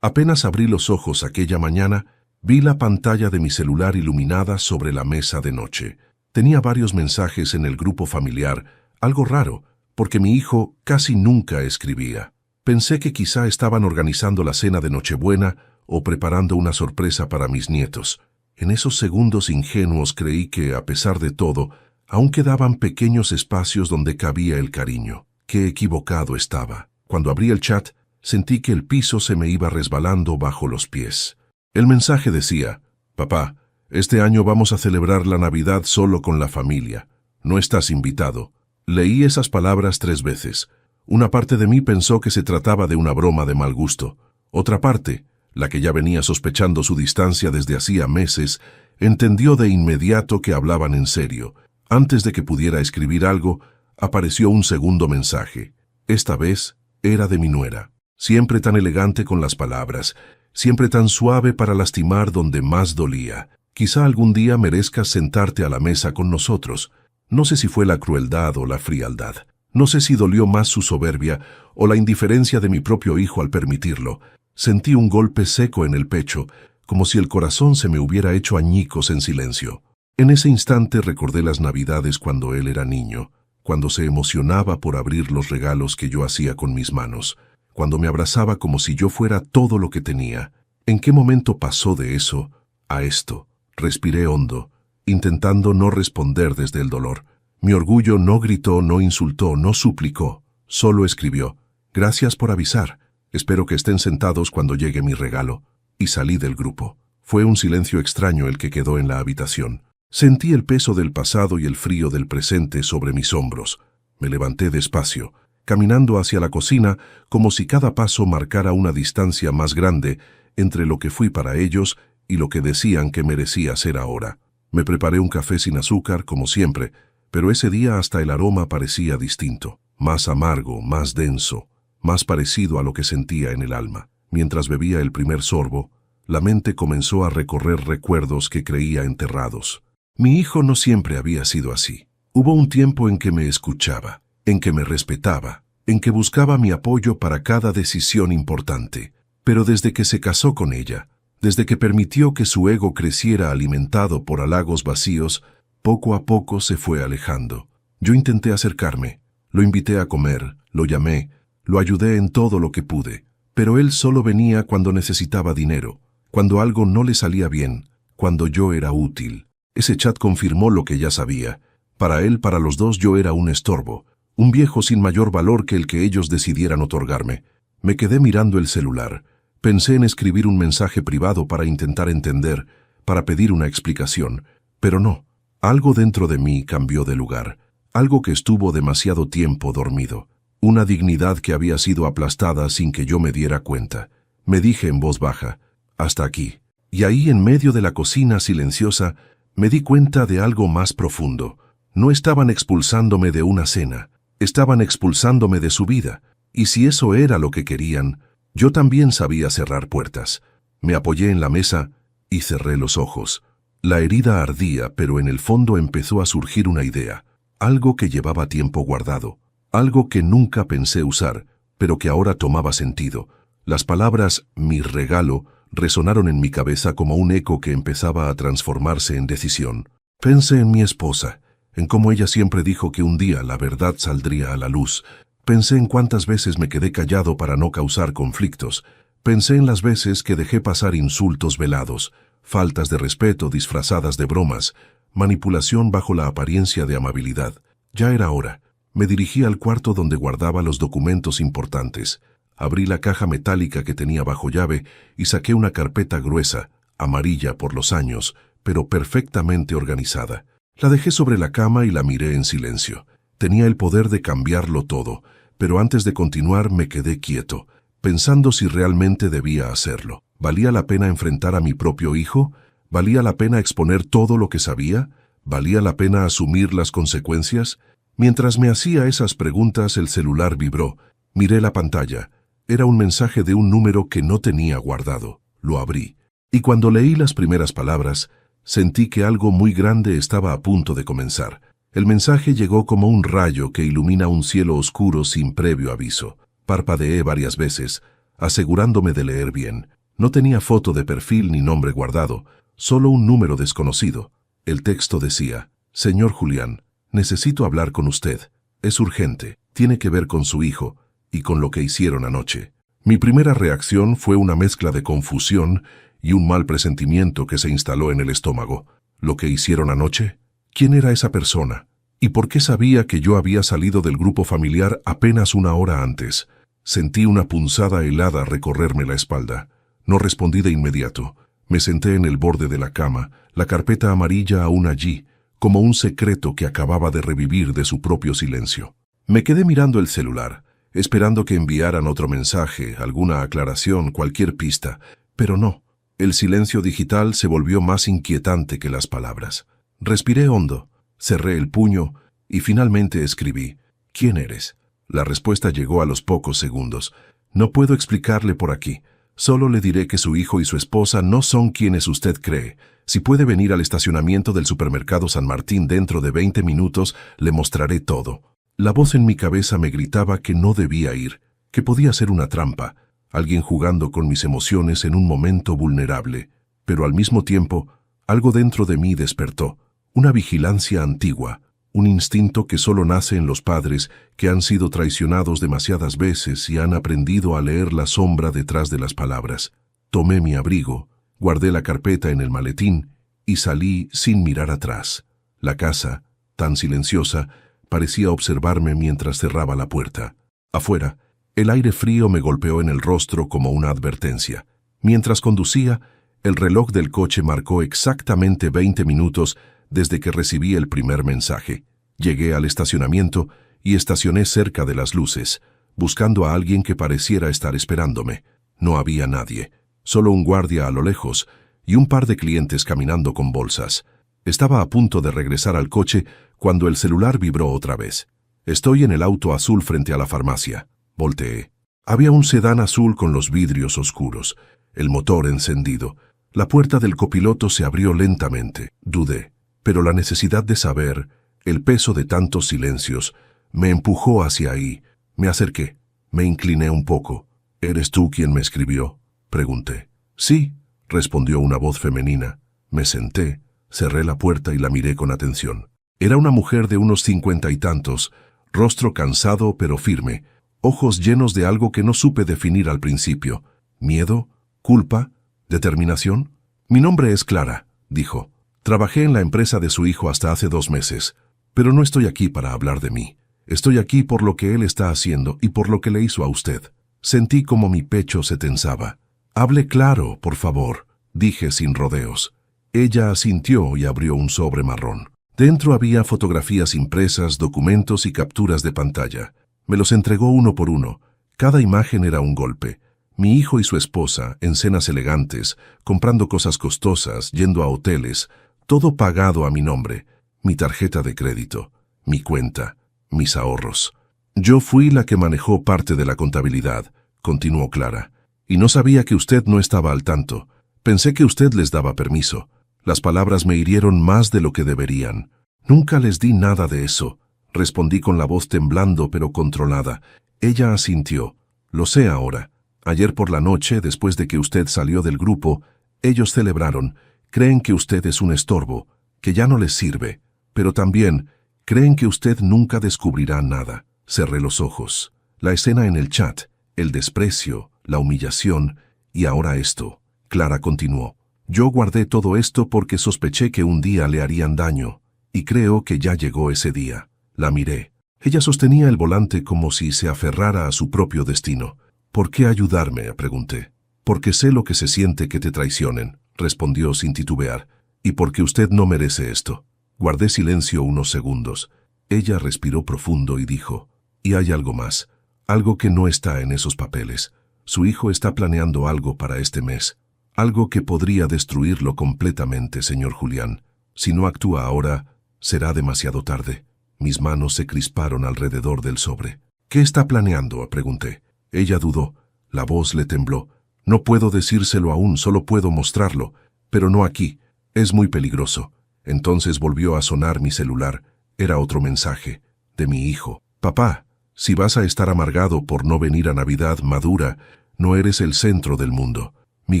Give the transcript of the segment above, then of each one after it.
Apenas abrí los ojos aquella mañana, vi la pantalla de mi celular iluminada sobre la mesa de noche. Tenía varios mensajes en el grupo familiar, algo raro, porque mi hijo casi nunca escribía. Pensé que quizá estaban organizando la cena de Nochebuena o preparando una sorpresa para mis nietos. En esos segundos ingenuos creí que, a pesar de todo, aún quedaban pequeños espacios donde cabía el cariño. Qué equivocado estaba. Cuando abrí el chat, sentí que el piso se me iba resbalando bajo los pies. El mensaje decía: «Papá, este año vamos a celebrar la Navidad solo con la familia. No estás invitado». Leí esas palabras 3 veces. Una parte de mí pensó que se trataba de una broma de mal gusto. Otra parte, la que ya venía sospechando su distancia desde hacía meses, entendió de inmediato que hablaban en serio. Antes de que pudiera escribir algo, apareció un segundo mensaje. Esta vez era de mi nuera. Siempre tan elegante con las palabras, siempre tan suave para lastimar donde más dolía. Quizá algún día merezcas sentarte a la mesa con nosotros. No sé si fue la crueldad o la frialdad. No sé si dolió más su soberbia o la indiferencia de mi propio hijo al permitirlo. Sentí un golpe seco en el pecho, como si el corazón se me hubiera hecho añicos en silencio. En ese instante recordé las Navidades cuando él era niño, cuando se emocionaba por abrir los regalos que yo hacía con mis manos, cuando me abrazaba como si yo fuera todo lo que tenía. ¿En qué momento pasó de eso a esto? Respiré hondo, intentando no responder desde el dolor. Mi orgullo no gritó, no insultó, no suplicó, solo escribió: «Gracias por avisar. Espero que estén sentados cuando llegue mi regalo». Y salí del grupo. Fue un silencio extraño el que quedó en la habitación. Sentí el peso del pasado y el frío del presente sobre mis hombros. Me levanté despacio, caminando hacia la cocina como si cada paso marcara una distancia más grande entre lo que fui para ellos y lo que decían que merecía ser ahora. Me preparé un café sin azúcar, como siempre, pero ese día hasta el aroma parecía distinto, más amargo, más denso, más parecido a lo que sentía en el alma. Mientras bebía el primer sorbo, la mente comenzó a recorrer recuerdos que creía enterrados. Mi hijo no siempre había sido así. Hubo un tiempo en que me escuchaba, en que me respetaba, en que buscaba mi apoyo para cada decisión importante. Pero desde que se casó con ella, desde que permitió que su ego creciera alimentado por halagos vacíos, poco a poco se fue alejando. Yo intenté acercarme, lo invité a comer, lo llamé, lo ayudé en todo lo que pude, pero él solo venía cuando necesitaba dinero, cuando algo no le salía bien, cuando yo era útil. Ese chat confirmó lo que ya sabía. Para él, para los dos, yo era un estorbo, un viejo sin mayor valor que el que ellos decidieran otorgarme. Me quedé mirando el celular. Pensé en escribir un mensaje privado para intentar entender, para pedir una explicación, pero no. Algo dentro de mí cambió de lugar, algo que estuvo demasiado tiempo dormido, una dignidad que había sido aplastada sin que yo me diera cuenta. Me dije en voz baja: «Hasta aquí». Y ahí, en medio de la cocina silenciosa, me di cuenta de algo más profundo. No estaban expulsándome de una cena, estaban expulsándome de su vida, y si eso era lo que querían, yo también sabía cerrar puertas. Me apoyé en la mesa y cerré los ojos. La herida ardía, pero en el fondo empezó a surgir una idea, algo que llevaba tiempo guardado, algo que nunca pensé usar, pero que ahora tomaba sentido. Las palabras «mi regalo» resonaron en mi cabeza como un eco que empezaba a transformarse en decisión. Pensé en mi esposa, en cómo ella siempre dijo que un día la verdad saldría a la luz. Pensé en cuántas veces me quedé callado para no causar conflictos. Pensé en las veces que dejé pasar insultos velados, faltas de respeto disfrazadas de bromas, manipulación bajo la apariencia de amabilidad. Ya era hora. Me dirigí al cuarto donde guardaba los documentos importantes. Abrí la caja metálica que tenía bajo llave y saqué una carpeta gruesa, amarilla por los años, pero perfectamente organizada. La dejé sobre la cama y la miré en silencio. Tenía el poder de cambiarlo todo, pero antes de continuar me quedé quieto, pensando si realmente debía hacerlo. ¿Valía la pena enfrentar a mi propio hijo? ¿Valía la pena exponer todo lo que sabía? ¿Valía la pena asumir las consecuencias? Mientras me hacía esas preguntas, el celular vibró. Miré la pantalla. Era un mensaje de un número que no tenía guardado. Lo abrí. Y cuando leí las primeras palabras, sentí que algo muy grande estaba a punto de comenzar. El mensaje llegó como un rayo que ilumina un cielo oscuro sin previo aviso. Parpadeé varias veces, asegurándome de leer bien. No tenía foto de perfil ni nombre guardado, solo un número desconocido. El texto decía: «Señor Julián, necesito hablar con usted. Es urgente, tiene que ver con su hijo y con lo que hicieron anoche». Mi primera reacción fue una mezcla de confusión y un mal presentimiento que se instaló en el estómago. ¿Lo que hicieron anoche? ¿Quién era esa persona? ¿Y por qué sabía que yo había salido del grupo familiar apenas una hora antes? Sentí una punzada helada recorrerme la espalda. No respondí de inmediato. Me senté en el borde de la cama, la carpeta amarilla aún allí, como un secreto que acababa de revivir de su propio silencio. Me quedé mirando el celular, esperando que enviaran otro mensaje, alguna aclaración, cualquier pista, pero no. El silencio digital se volvió más inquietante que las palabras. Respiré hondo, cerré el puño y finalmente escribí: «¿Quién eres?». La respuesta llegó a los pocos segundos. «No puedo explicarle por aquí. Solo le diré que su hijo y su esposa no son quienes usted cree. Si puede venir al estacionamiento del supermercado San Martín dentro de 20 minutos, le mostraré todo». La voz en mi cabeza me gritaba que no debía ir, que podía ser una trampa, alguien jugando con mis emociones en un momento vulnerable. Pero al mismo tiempo, algo dentro de mí despertó, una vigilancia antigua, un instinto que solo nace en los padres que han sido traicionados demasiadas veces y han aprendido a leer la sombra detrás de las palabras. Tomé mi abrigo, guardé la carpeta en el maletín y salí sin mirar atrás. La casa, tan silenciosa, parecía observarme mientras cerraba la puerta. Afuera, el aire frío me golpeó en el rostro como una advertencia. Mientras conducía, el reloj del coche marcó exactamente 20 minutos desde que recibí el primer mensaje. Llegué al estacionamiento y estacioné cerca de las luces, buscando a alguien que pareciera estar esperándome. No había nadie, solo un guardia a lo lejos y un par de clientes caminando con bolsas. Estaba a punto de regresar al coche cuando el celular vibró otra vez. «Estoy en el auto azul frente a la farmacia». Volteé. Había un sedán azul con los vidrios oscuros, el motor encendido. La puerta del copiloto se abrió lentamente. Dudé, pero la necesidad de saber, el peso de tantos silencios, me empujó hacia ahí. Me acerqué, me incliné un poco. «¿Eres tú quien me escribió?», pregunté. «Sí», respondió una voz femenina. Me senté, cerré la puerta y la miré con atención. Era una mujer de unos 50 y tantos, rostro cansado pero firme, ojos llenos de algo que no supe definir al principio. ¿Miedo? ¿Culpa? ¿Determinación? «Mi nombre es Clara», dijo. «Trabajé en la empresa de su hijo hasta hace 2 meses, pero no estoy aquí para hablar de mí. Estoy aquí por lo que él está haciendo y por lo que le hizo a usted». Sentí como mi pecho se tensaba. «Hable claro, por favor», dije sin rodeos. Ella asintió y abrió un sobre marrón. Dentro había fotografías impresas, documentos y capturas de pantalla. Me los entregó uno por uno. Cada imagen era un golpe. Mi hijo y su esposa, en cenas elegantes, comprando cosas costosas, yendo a hoteles, todo pagado a mi nombre. Mi tarjeta de crédito, mi cuenta, mis ahorros. «Yo fui la que manejó parte de la contabilidad», continuó Clara, «y no sabía que usted no estaba al tanto. Pensé que usted les daba permiso». Las palabras me hirieron más de lo que deberían. «Nunca les di nada de eso», respondí con la voz temblando pero controlada. Ella asintió. «Lo sé ahora. Ayer por la noche, después de que usted salió del grupo, ellos celebraron. Creen que usted es un estorbo, que ya no les sirve, pero también creen que usted nunca descubrirá nada». Cerré los ojos. La escena en el chat, el desprecio, la humillación y ahora esto. Clara continuó. «Yo guardé todo esto porque sospeché que un día le harían daño, y creo que ya llegó ese día». La miré. Ella sostenía el volante como si se aferrara a su propio destino. «¿Por qué ayudarme?», pregunté. «Porque sé lo que se siente que te traicionen», respondió sin titubear, «y porque usted no merece esto». Guardé silencio unos segundos. Ella respiró profundo y dijo: «Y hay algo más, algo que no está en esos papeles. Su hijo está planeando algo para este mes. Algo que podría destruirlo completamente, señor Julián. Si no actúa ahora, será demasiado tarde». Mis manos se crisparon alrededor del sobre. «¿Qué está planeando?», pregunté. Ella dudó. La voz le tembló. «No puedo decírselo aún, solo puedo mostrarlo. Pero no aquí. Es muy peligroso». Entonces volvió a sonar mi celular. Era otro mensaje, de mi hijo. «Papá, si vas a estar amargado por no venir a Navidad, madura. No eres el centro del mundo. Mi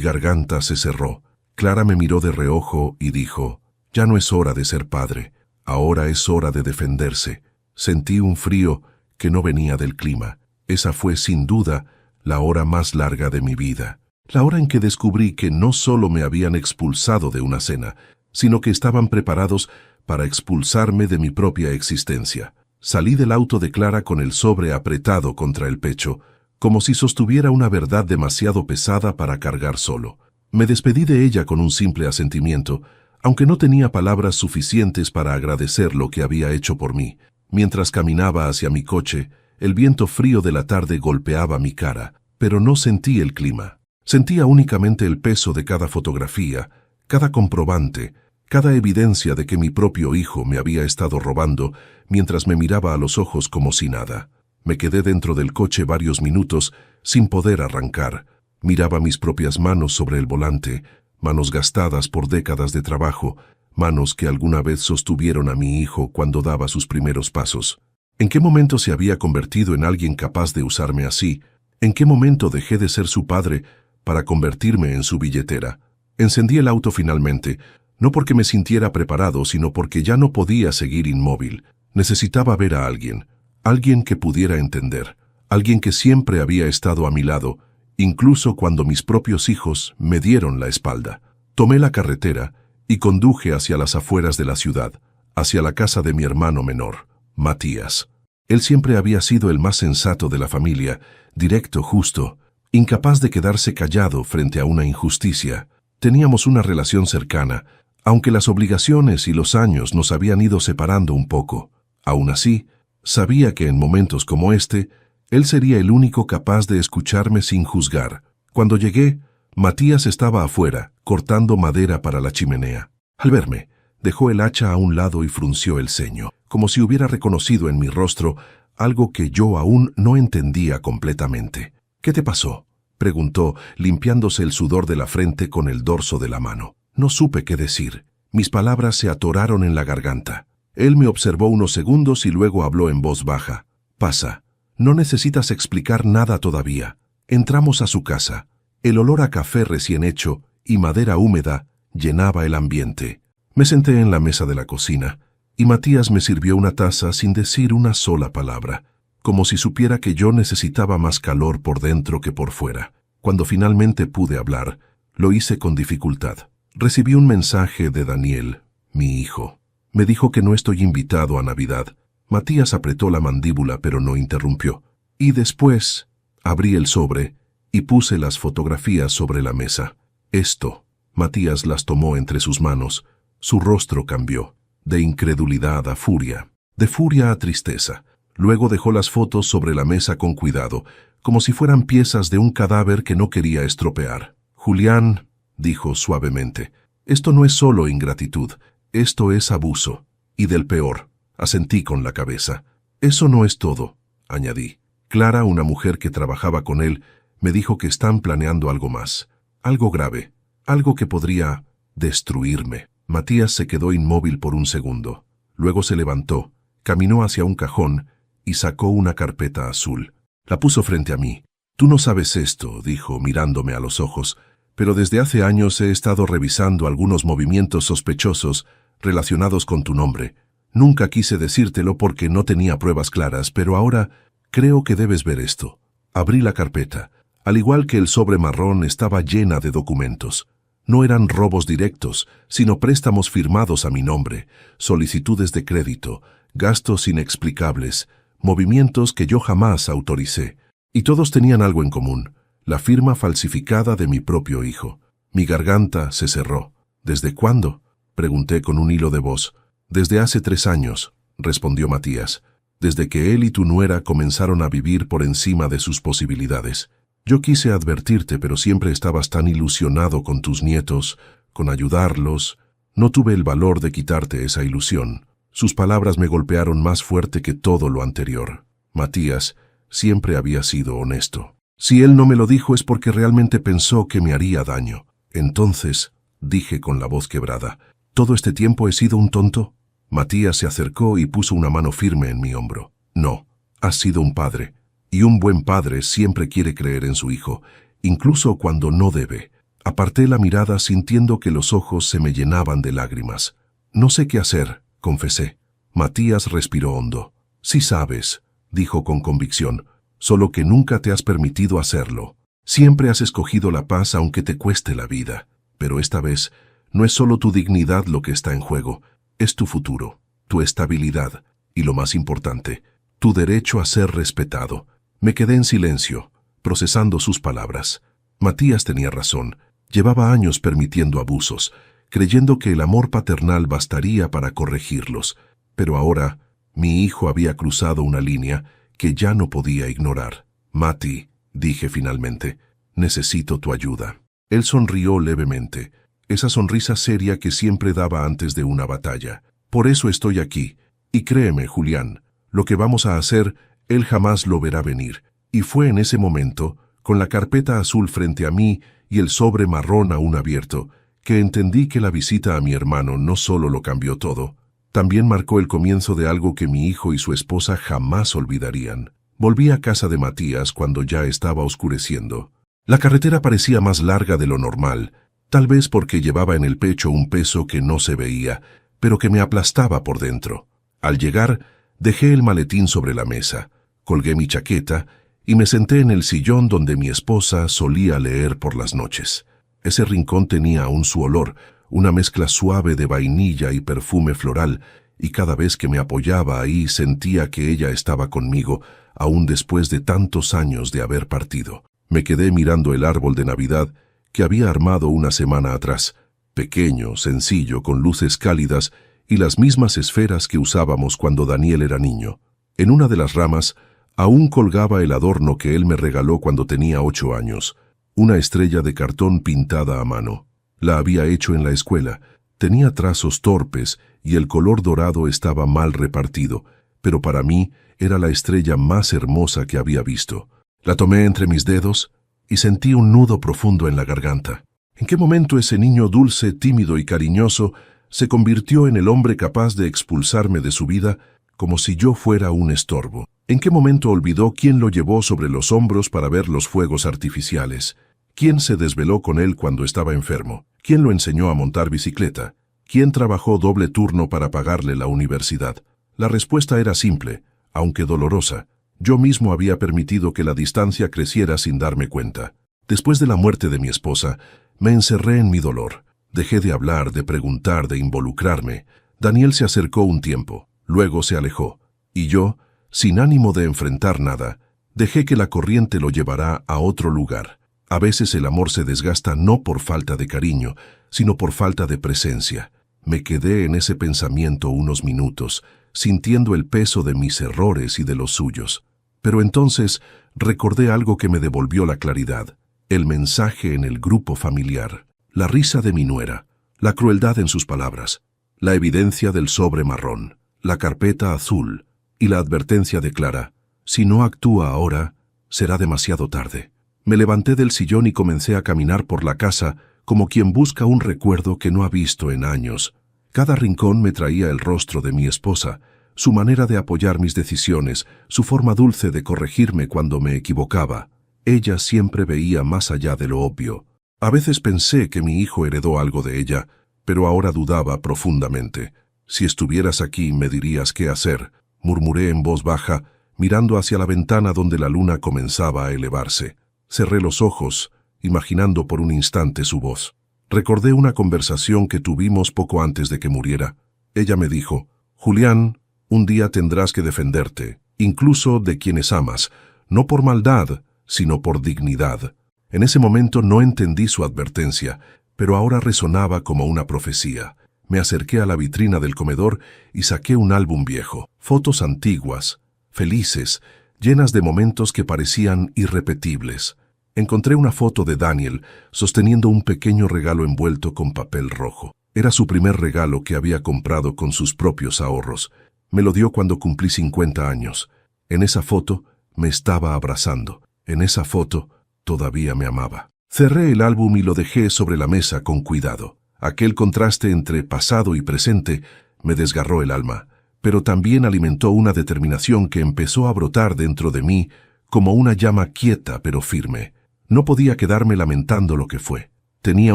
garganta se cerró. Clara me miró de reojo y dijo, ya no es hora de ser padre, ahora es hora de defenderse. Sentí un frío que no venía del clima. Esa fue, sin duda, la hora más larga de mi vida. La hora en que descubrí que no solo me habían expulsado de una cena, sino que estaban preparados para expulsarme de mi propia existencia. Salí del auto de Clara con el sobre apretado contra el pecho, como si sostuviera una verdad demasiado pesada para cargar solo. Me despedí de ella con un simple asentimiento, aunque no tenía palabras suficientes para agradecer lo que había hecho por mí. Mientras caminaba hacia mi coche, el viento frío de la tarde golpeaba mi cara, pero no sentí el clima. Sentía únicamente el peso de cada fotografía, cada comprobante, cada evidencia de que mi propio hijo me había estado robando mientras me miraba a los ojos como si nada. Me quedé dentro del coche varios minutos sin poder arrancar. Miraba mis propias manos sobre el volante, manos gastadas por décadas de trabajo, manos que alguna vez sostuvieron a mi hijo cuando daba sus primeros pasos. ¿En qué momento se había convertido en alguien capaz de usarme así? ¿En qué momento dejé de ser su padre para convertirme en su billetera? Encendí el auto finalmente, no porque me sintiera preparado, sino porque ya no podía seguir inmóvil. Necesitaba ver a alguien, alguien que pudiera entender, alguien que siempre había estado a mi lado, incluso cuando mis propios hijos me dieron la espalda. Tomé la carretera y conduje hacia las afueras de la ciudad, hacia la casa de mi hermano menor, Matías. Él siempre había sido el más sensato de la familia, directo, justo, incapaz de quedarse callado frente a una injusticia. Teníamos una relación cercana, aunque las obligaciones y los años nos habían ido separando un poco. Aún así, sabía que en momentos como este, él sería el único capaz de escucharme sin juzgar. Cuando llegué, Matías estaba afuera, cortando madera para la chimenea. Al verme, dejó el hacha a un lado y frunció el ceño, como si hubiera reconocido en mi rostro algo que yo aún no entendía completamente. ¿Qué te pasó?, preguntó, limpiándose el sudor de la frente con el dorso de la mano. No supe qué decir. Mis palabras se atoraron en la garganta. Él me observó unos segundos y luego habló en voz baja. Pasa. No necesitas explicar nada todavía. Entramos a su casa. El olor a café recién hecho y madera húmeda llenaba el ambiente. Me senté en la mesa de la cocina y Matías me sirvió una taza sin decir una sola palabra, como si supiera que yo necesitaba más calor por dentro que por fuera. Cuando finalmente pude hablar, lo hice con dificultad. Recibí un mensaje de Daniel, mi hijo. Me dijo que no estoy invitado a Navidad. Matías apretó la mandíbula pero no interrumpió. Y después abrí el sobre y puse las fotografías sobre la mesa. Esto. Matías las tomó entre sus manos. Su rostro cambió, de incredulidad a furia, de furia a tristeza. Luego dejó las fotos sobre la mesa con cuidado, como si fueran piezas de un cadáver que no quería estropear. Julián, dijo suavemente, esto no es solo ingratitud, esto es abuso. Y del peor, asentí con la cabeza. Eso no es todo, añadí. Clara, una mujer que trabajaba con él, me dijo que están planeando algo más, algo grave, algo que podría destruirme. Matías se quedó inmóvil por un segundo. Luego se levantó, caminó hacia un cajón y sacó una carpeta azul. La puso frente a mí. Tú no sabes esto, dijo, mirándome a los ojos, pero desde hace años he estado revisando algunos movimientos sospechosos relacionados con tu nombre. Nunca quise decírtelo porque no tenía pruebas claras, pero ahora creo que debes ver esto. Abrí la carpeta. Al igual que el sobre marrón, estaba llena de documentos. No eran robos directos, sino préstamos firmados a mi nombre, solicitudes de crédito, gastos inexplicables, movimientos que yo jamás autoricé. Y todos tenían algo en común, la firma falsificada de mi propio hijo. Mi garganta se cerró. ¿Desde cuándo?, pregunté con un hilo de voz. Desde hace 3 años, respondió Matías, desde que él y tu nuera comenzaron a vivir por encima de sus posibilidades. Yo quise advertirte, pero siempre estabas tan ilusionado con tus nietos, con ayudarlos. No tuve el valor de quitarte esa ilusión. Sus palabras me golpearon más fuerte que todo lo anterior. Matías siempre había sido honesto. Si él no me lo dijo es porque realmente pensó que me haría daño. Entonces, dije con la voz quebrada, ¿todo este tiempo he sido un tonto? Matías se acercó y puso una mano firme en mi hombro. No, has sido un padre. Y un buen padre siempre quiere creer en su hijo, incluso cuando no debe. Aparté la mirada sintiendo que los ojos se me llenaban de lágrimas. No sé qué hacer, confesé. Matías respiró hondo. Sí sabes, dijo con convicción, solo que nunca te has permitido hacerlo. Siempre has escogido la paz aunque te cueste la vida. Pero esta vez, no es solo tu dignidad lo que está en juego, es tu futuro, tu estabilidad y, lo más importante, tu derecho a ser respetado. Me quedé en silencio, procesando sus palabras. Matías tenía razón. Llevaba años permitiendo abusos, creyendo que el amor paternal bastaría para corregirlos. Pero ahora, mi hijo había cruzado una línea que ya no podía ignorar. Mati, dije finalmente, necesito tu ayuda. Él sonrió levemente, esa sonrisa seria que siempre daba antes de una batalla. Por eso estoy aquí. Y créeme, Julián, lo que vamos a hacer, él jamás lo verá venir. Y fue en ese momento, con la carpeta azul frente a mí y el sobre marrón aún abierto, que entendí que la visita a mi hermano no solo lo cambió todo, también marcó el comienzo de algo que mi hijo y su esposa jamás olvidarían. Volví a casa de Matías cuando ya estaba oscureciendo. La carretera parecía más larga de lo normal, tal vez porque llevaba en el pecho un peso que no se veía, pero que me aplastaba por dentro. Al llegar, dejé el maletín sobre la mesa, colgué mi chaqueta y me senté en el sillón donde mi esposa solía leer por las noches. Ese rincón tenía aún su olor, una mezcla suave de vainilla y perfume floral, y cada vez que me apoyaba ahí sentía que ella estaba conmigo, aún después de tantos años de haber partido. Me quedé mirando el árbol de Navidad que había armado una semana atrás, pequeño, sencillo, con luces cálidas y las mismas esferas que usábamos cuando Daniel era niño. En una de las ramas aún colgaba el adorno que él me regaló cuando tenía 8 años, una estrella de cartón pintada a mano. La había hecho en la escuela, tenía trazos torpes y el color dorado estaba mal repartido, pero para mí era la estrella más hermosa que había visto. La tomé entre mis dedos y sentí un nudo profundo en la garganta. ¿En qué momento ese niño dulce, tímido y cariñoso se convirtió en el hombre capaz de expulsarme de su vida como si yo fuera un estorbo? ¿En qué momento olvidó quién lo llevó sobre los hombros para ver los fuegos artificiales? ¿Quién se desveló con él cuando estaba enfermo? ¿Quién lo enseñó a montar bicicleta? ¿Quién trabajó doble turno para pagarle la universidad? La respuesta era simple, aunque dolorosa. Yo mismo había permitido que la distancia creciera sin darme cuenta. Después de la muerte de mi esposa, me encerré en mi dolor. Dejé de hablar, de preguntar, de involucrarme. Daniel se acercó un tiempo, luego se alejó. Y yo, sin ánimo de enfrentar nada, dejé que la corriente lo llevara a otro lugar. A veces el amor se desgasta no por falta de cariño, sino por falta de presencia. Me quedé en ese pensamiento unos minutos, sintiendo el peso de mis errores y de los suyos. Pero entonces recordé algo que me devolvió la claridad. El mensaje en el grupo familiar, la risa de mi nuera, la crueldad en sus palabras, la evidencia del sobre marrón, la carpeta azul y la advertencia de Clara: si no actúa ahora, será demasiado tarde. Me levanté del sillón y comencé a caminar por la casa como quien busca un recuerdo que no ha visto en años. Cada rincón me traía el rostro de mi esposa, su manera de apoyar mis decisiones, su forma dulce de corregirme cuando me equivocaba. Ella siempre veía más allá de lo obvio. A veces pensé que mi hijo heredó algo de ella, pero ahora dudaba profundamente. Si estuvieras aquí me dirías qué hacer, murmuré en voz baja, mirando hacia la ventana donde la luna comenzaba a elevarse. Cerré los ojos, imaginando por un instante su voz. Recordé una conversación que tuvimos poco antes de que muriera. Ella me dijo: Julián, un día tendrás que defenderte, incluso de quienes amas, no por maldad, sino por dignidad. En ese momento no entendí su advertencia, pero ahora resonaba como una profecía. Me acerqué a la vitrina del comedor y saqué un álbum viejo. Fotos antiguas, felices, llenas de momentos que parecían irrepetibles. Encontré una foto de Daniel sosteniendo un pequeño regalo envuelto con papel rojo. Era su primer regalo que había comprado con sus propios ahorros. Me lo dio cuando cumplí 50 años. En esa foto me estaba abrazando. En esa foto todavía me amaba. Cerré el álbum y lo dejé sobre la mesa con cuidado. Aquel contraste entre pasado y presente me desgarró el alma, pero también alimentó una determinación que empezó a brotar dentro de mí como una llama quieta pero firme. No podía quedarme lamentando lo que fue. Tenía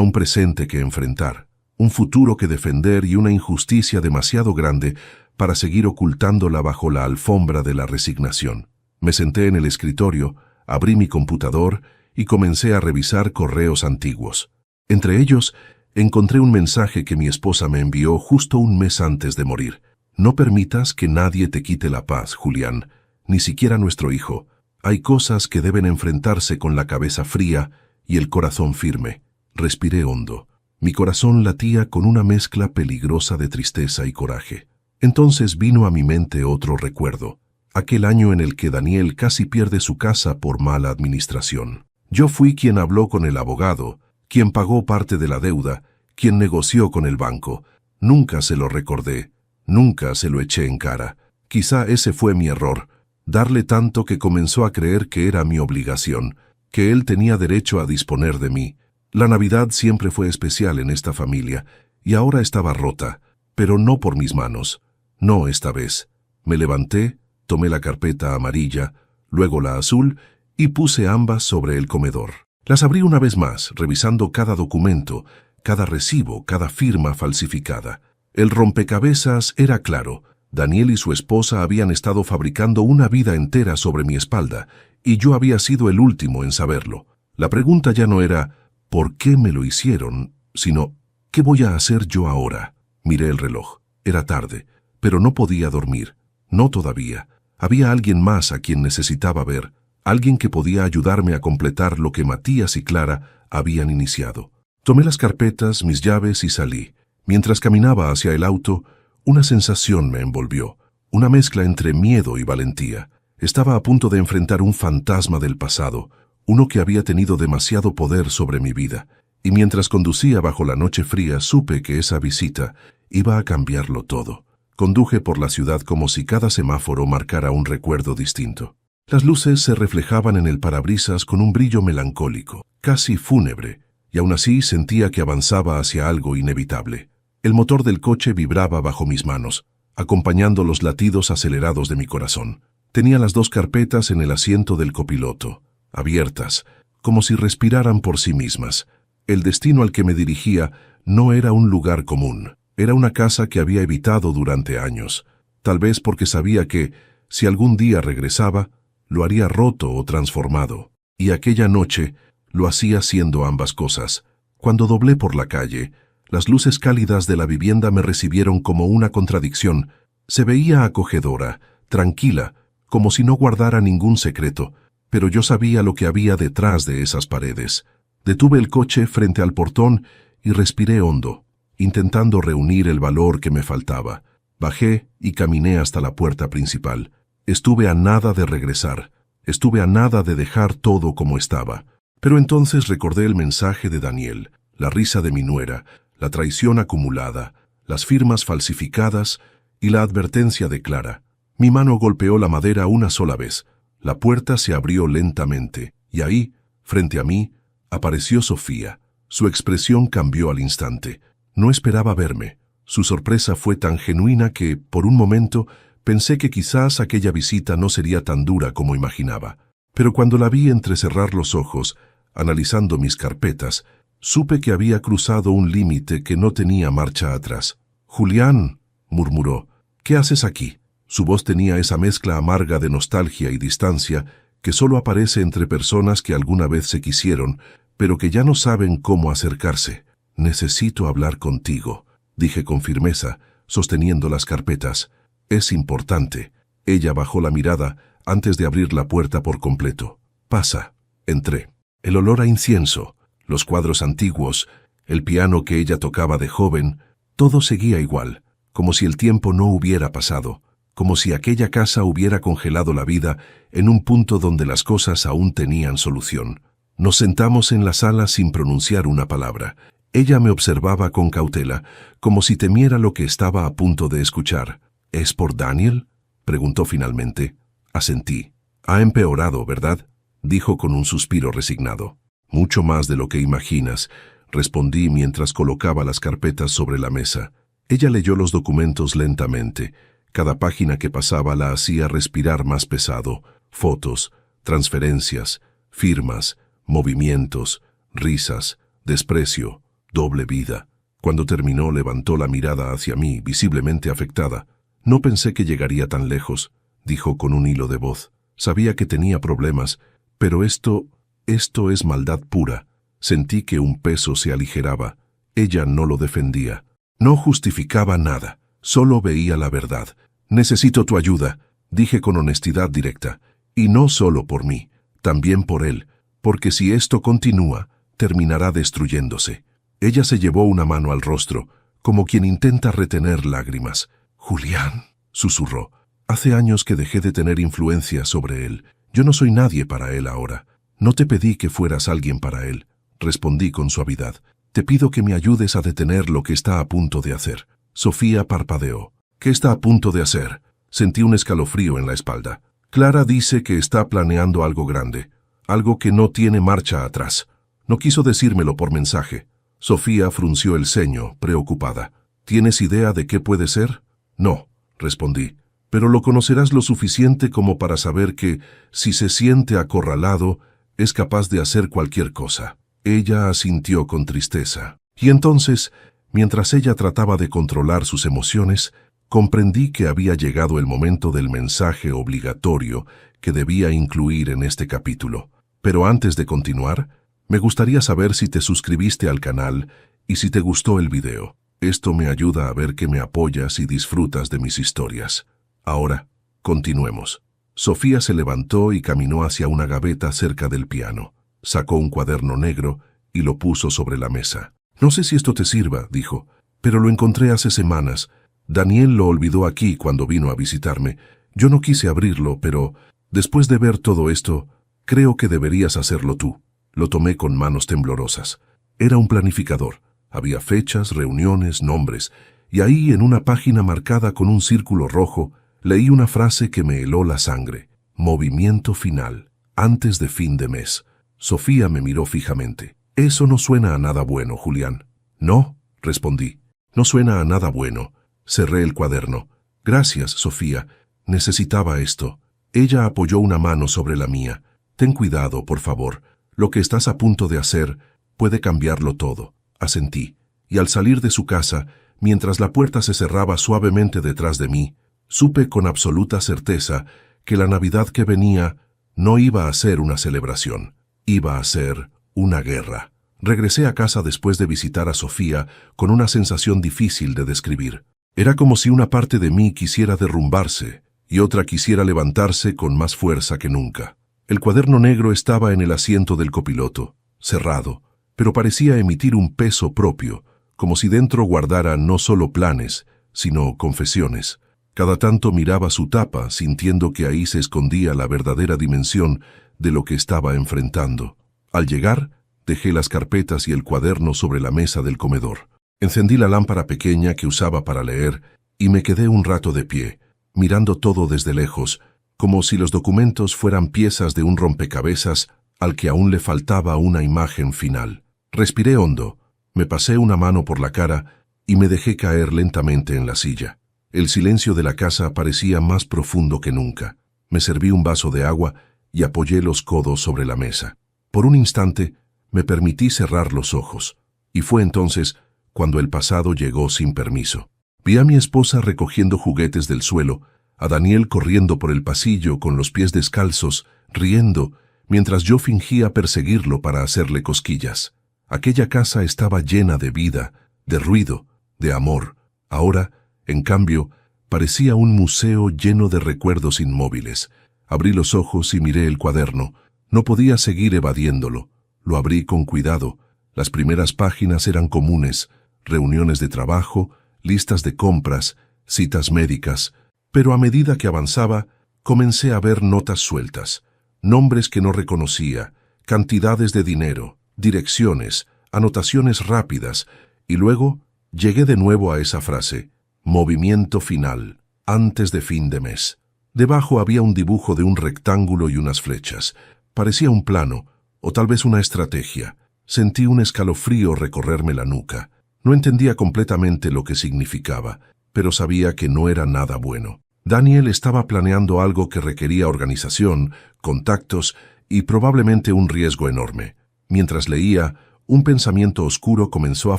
un presente que enfrentar, un futuro que defender y una injusticia demasiado grande para seguir ocultándola bajo la alfombra de la resignación. Me senté en el escritorio, abrí mi computador y comencé a revisar correos antiguos. Entre ellos, encontré un mensaje que mi esposa me envió justo un mes antes de morir. No permitas que nadie te quite la paz, Julián, ni siquiera nuestro hijo. Hay cosas que deben enfrentarse con la cabeza fría y el corazón firme. Respiré hondo. Mi corazón latía con una mezcla peligrosa de tristeza y coraje. Entonces vino a mi mente otro recuerdo, aquel año en el que Daniel casi pierde su casa por mala administración. Yo fui quien habló con el abogado, quien pagó parte de la deuda, quien negoció con el banco. Nunca se lo recordé, nunca se lo eché en cara. Quizá ese fue mi error, darle tanto que comenzó a creer que era mi obligación, que él tenía derecho a disponer de mí. La Navidad siempre fue especial en esta familia, y ahora estaba rota, pero no por mis manos. No esta vez. Me levanté, tomé la carpeta amarilla, luego la azul, y puse ambas sobre el comedor. Las abrí una vez más, revisando cada documento, cada recibo, cada firma falsificada. El rompecabezas era claro. Daniel y su esposa habían estado fabricando una vida entera sobre mi espalda, y yo había sido el último en saberlo. La pregunta ya no era ¿por qué me lo hicieron?, sino ¿qué voy a hacer yo ahora? Miré el reloj. Era tarde, pero no podía dormir. No todavía. Había alguien más a quien necesitaba ver, alguien que podía ayudarme a completar lo que Matías y Clara habían iniciado. Tomé las carpetas, mis llaves y salí. Mientras caminaba hacia el auto, una sensación me envolvió, una mezcla entre miedo y valentía. Estaba a punto de enfrentar un fantasma del pasado, uno que había tenido demasiado poder sobre mi vida, y mientras conducía bajo la noche fría supe que esa visita iba a cambiarlo todo. Conduje por la ciudad como si cada semáforo marcara un recuerdo distinto. Las luces se reflejaban en el parabrisas con un brillo melancólico, casi fúnebre, y aún así sentía que avanzaba hacia algo inevitable. El motor del coche vibraba bajo mis manos, acompañando los latidos acelerados de mi corazón. Tenía las dos carpetas en el asiento del copiloto, abiertas, como si respiraran por sí mismas. El destino al que me dirigía no era un lugar común. Era una casa que había evitado durante años, tal vez porque sabía que, si algún día regresaba, lo haría roto o transformado. Y aquella noche lo hacía siendo ambas cosas. Cuando doblé por la calle, las luces cálidas de la vivienda me recibieron como una contradicción. Se veía acogedora, tranquila, como si no guardara ningún secreto, pero yo sabía lo que había detrás de esas paredes. Detuve el coche frente al portón y respiré hondo, intentando reunir el valor que me faltaba. Bajé y caminé hasta la puerta principal. Estuve a nada de regresar, estuve a nada de dejar todo como estaba. Pero entonces recordé el mensaje de Daniel, la risa de mi nuera, la traición acumulada, las firmas falsificadas y la advertencia de Clara. Mi mano golpeó la madera una sola vez. La puerta se abrió lentamente, y ahí, frente a mí, apareció Sofía. Su expresión cambió al instante. No esperaba verme. Su sorpresa fue tan genuina que, por un momento, pensé que quizás aquella visita no sería tan dura como imaginaba. Pero cuando la vi entrecerrar los ojos, analizando mis carpetas, supe que había cruzado un límite que no tenía marcha atrás. «Julián», murmuró, «¿qué haces aquí?» Su voz tenía esa mezcla amarga de nostalgia y distancia que solo aparece entre personas que alguna vez se quisieron, pero que ya no saben cómo acercarse. «Necesito hablar contigo», dije con firmeza, sosteniendo las carpetas. «Es importante». Ella bajó la mirada antes de abrir la puerta por completo. «Pasa». Entré. El olor a incienso, los cuadros antiguos, el piano que ella tocaba de joven, todo seguía igual, como si el tiempo no hubiera pasado, como si aquella casa hubiera congelado la vida en un punto donde las cosas aún tenían solución. Nos sentamos en la sala sin pronunciar una palabra. Ella me observaba con cautela, como si temiera lo que estaba a punto de escuchar. «¿Es por Daniel?», preguntó finalmente. Asentí. «Ha empeorado, ¿verdad?», dijo con un suspiro resignado. «Mucho más de lo que imaginas», respondí mientras colocaba las carpetas sobre la mesa. Ella leyó los documentos lentamente. Cada página que pasaba la hacía respirar más pesado. Fotos, transferencias, firmas, movimientos, risas, desprecio, doble vida. Cuando terminó, levantó la mirada hacia mí, visiblemente afectada. No pensé que llegaría tan lejos, dijo con un hilo de voz. Sabía que tenía problemas, pero esto es maldad pura. Sentí que un peso se aligeraba. Ella no lo defendía. No justificaba nada, solo veía la verdad. Necesito tu ayuda, dije con honestidad directa. Y no solo por mí, también por él, porque si esto continúa, terminará destruyéndose. Ella se llevó una mano al rostro, como quien intenta retener lágrimas. Julián, susurró. Hace años que dejé de tener influencia sobre él. Yo no soy nadie para él ahora. No te pedí que fueras alguien para él, respondí con suavidad. Te pido que me ayudes a detener lo que está a punto de hacer. Sofía parpadeó. ¿Qué está a punto de hacer? Sentí un escalofrío en la espalda. Clara dice que está planeando algo grande, algo que no tiene marcha atrás. No quiso decírmelo por mensaje. Sofía frunció el ceño, preocupada. ¿Tienes idea de qué puede ser? No, respondí. Pero lo conocerás lo suficiente como para saber que, si se siente acorralado, es capaz de hacer cualquier cosa. Ella asintió con tristeza. Y entonces, mientras ella trataba de controlar sus emociones, comprendí que había llegado el momento del mensaje obligatorio que debía incluir en este capítulo. Pero antes de continuar, me gustaría saber si te suscribiste al canal y si te gustó el video. Esto me ayuda a ver que me apoyas y disfrutas de mis historias. Ahora, continuemos. Sofía se levantó y caminó hacia una gaveta cerca del piano. Sacó un cuaderno negro y lo puso sobre la mesa. No sé si esto te sirva, dijo, pero lo encontré hace semanas. Daniel lo olvidó aquí cuando vino a visitarme. Yo no quise abrirlo, pero después de ver todo esto, creo que deberías hacerlo tú. Lo tomé con manos temblorosas. Era un planificador. Había fechas, reuniones, nombres, y ahí, en una página marcada con un círculo rojo, leí una frase que me heló la sangre. Movimiento final, antes de fin de mes. Sofía me miró fijamente. Eso no suena a nada bueno, Julián. No, respondí. No suena a nada bueno. Cerré el cuaderno. Gracias, Sofía. Necesitaba esto. Ella apoyó una mano sobre la mía. Ten cuidado, por favor. Lo que estás a punto de hacer puede cambiarlo todo. Asentí. Y al salir de su casa, mientras la puerta se cerraba suavemente detrás de mí, supe con absoluta certeza que la Navidad que venía no iba a ser una celebración. Iba a ser una guerra. Regresé a casa después de visitar a Sofía con una sensación difícil de describir. Era como si una parte de mí quisiera derrumbarse y otra quisiera levantarse con más fuerza que nunca. El cuaderno negro estaba en el asiento del copiloto, cerrado, pero parecía emitir un peso propio, como si dentro guardara no solo planes, sino confesiones. Cada tanto miraba su tapa, sintiendo que ahí se escondía la verdadera dimensión de lo que estaba enfrentando. Al llegar, dejé las carpetas y el cuaderno sobre la mesa del comedor. Encendí la lámpara pequeña que usaba para leer y me quedé un rato de pie, mirando todo desde lejos, como si los documentos fueran piezas de un rompecabezas al que aún le faltaba una imagen final. Respiré hondo, me pasé una mano por la cara y me dejé caer lentamente en la silla. El silencio de la casa parecía más profundo que nunca. Me serví un vaso de agua y apoyé los codos sobre la mesa. Por un instante me permití cerrar los ojos, y fue entonces cuando el pasado llegó sin permiso. Vi a mi esposa recogiendo juguetes del suelo, a Daniel corriendo por el pasillo con los pies descalzos, riendo, mientras yo fingía perseguirlo para hacerle cosquillas. Aquella casa estaba llena de vida, de ruido, de amor. Ahora, en cambio, parecía un museo lleno de recuerdos inmóviles. Abrí los ojos y miré el cuaderno. No podía seguir evadiéndolo. Lo abrí con cuidado. Las primeras páginas eran comunes: reuniones de trabajo, listas de compras, citas médicas. Pero a medida que avanzaba, comencé a ver notas sueltas, nombres que no reconocía, cantidades de dinero, direcciones, anotaciones rápidas, y luego llegué de nuevo a esa frase: movimiento final, antes de fin de mes. Debajo había un dibujo de un rectángulo y unas flechas. Parecía un plano, o tal vez una estrategia. Sentí un escalofrío recorrerme la nuca. No entendía completamente lo que significaba, pero sabía que no era nada bueno. Daniel estaba planeando algo que requería organización, contactos y probablemente un riesgo enorme. Mientras leía, un pensamiento oscuro comenzó a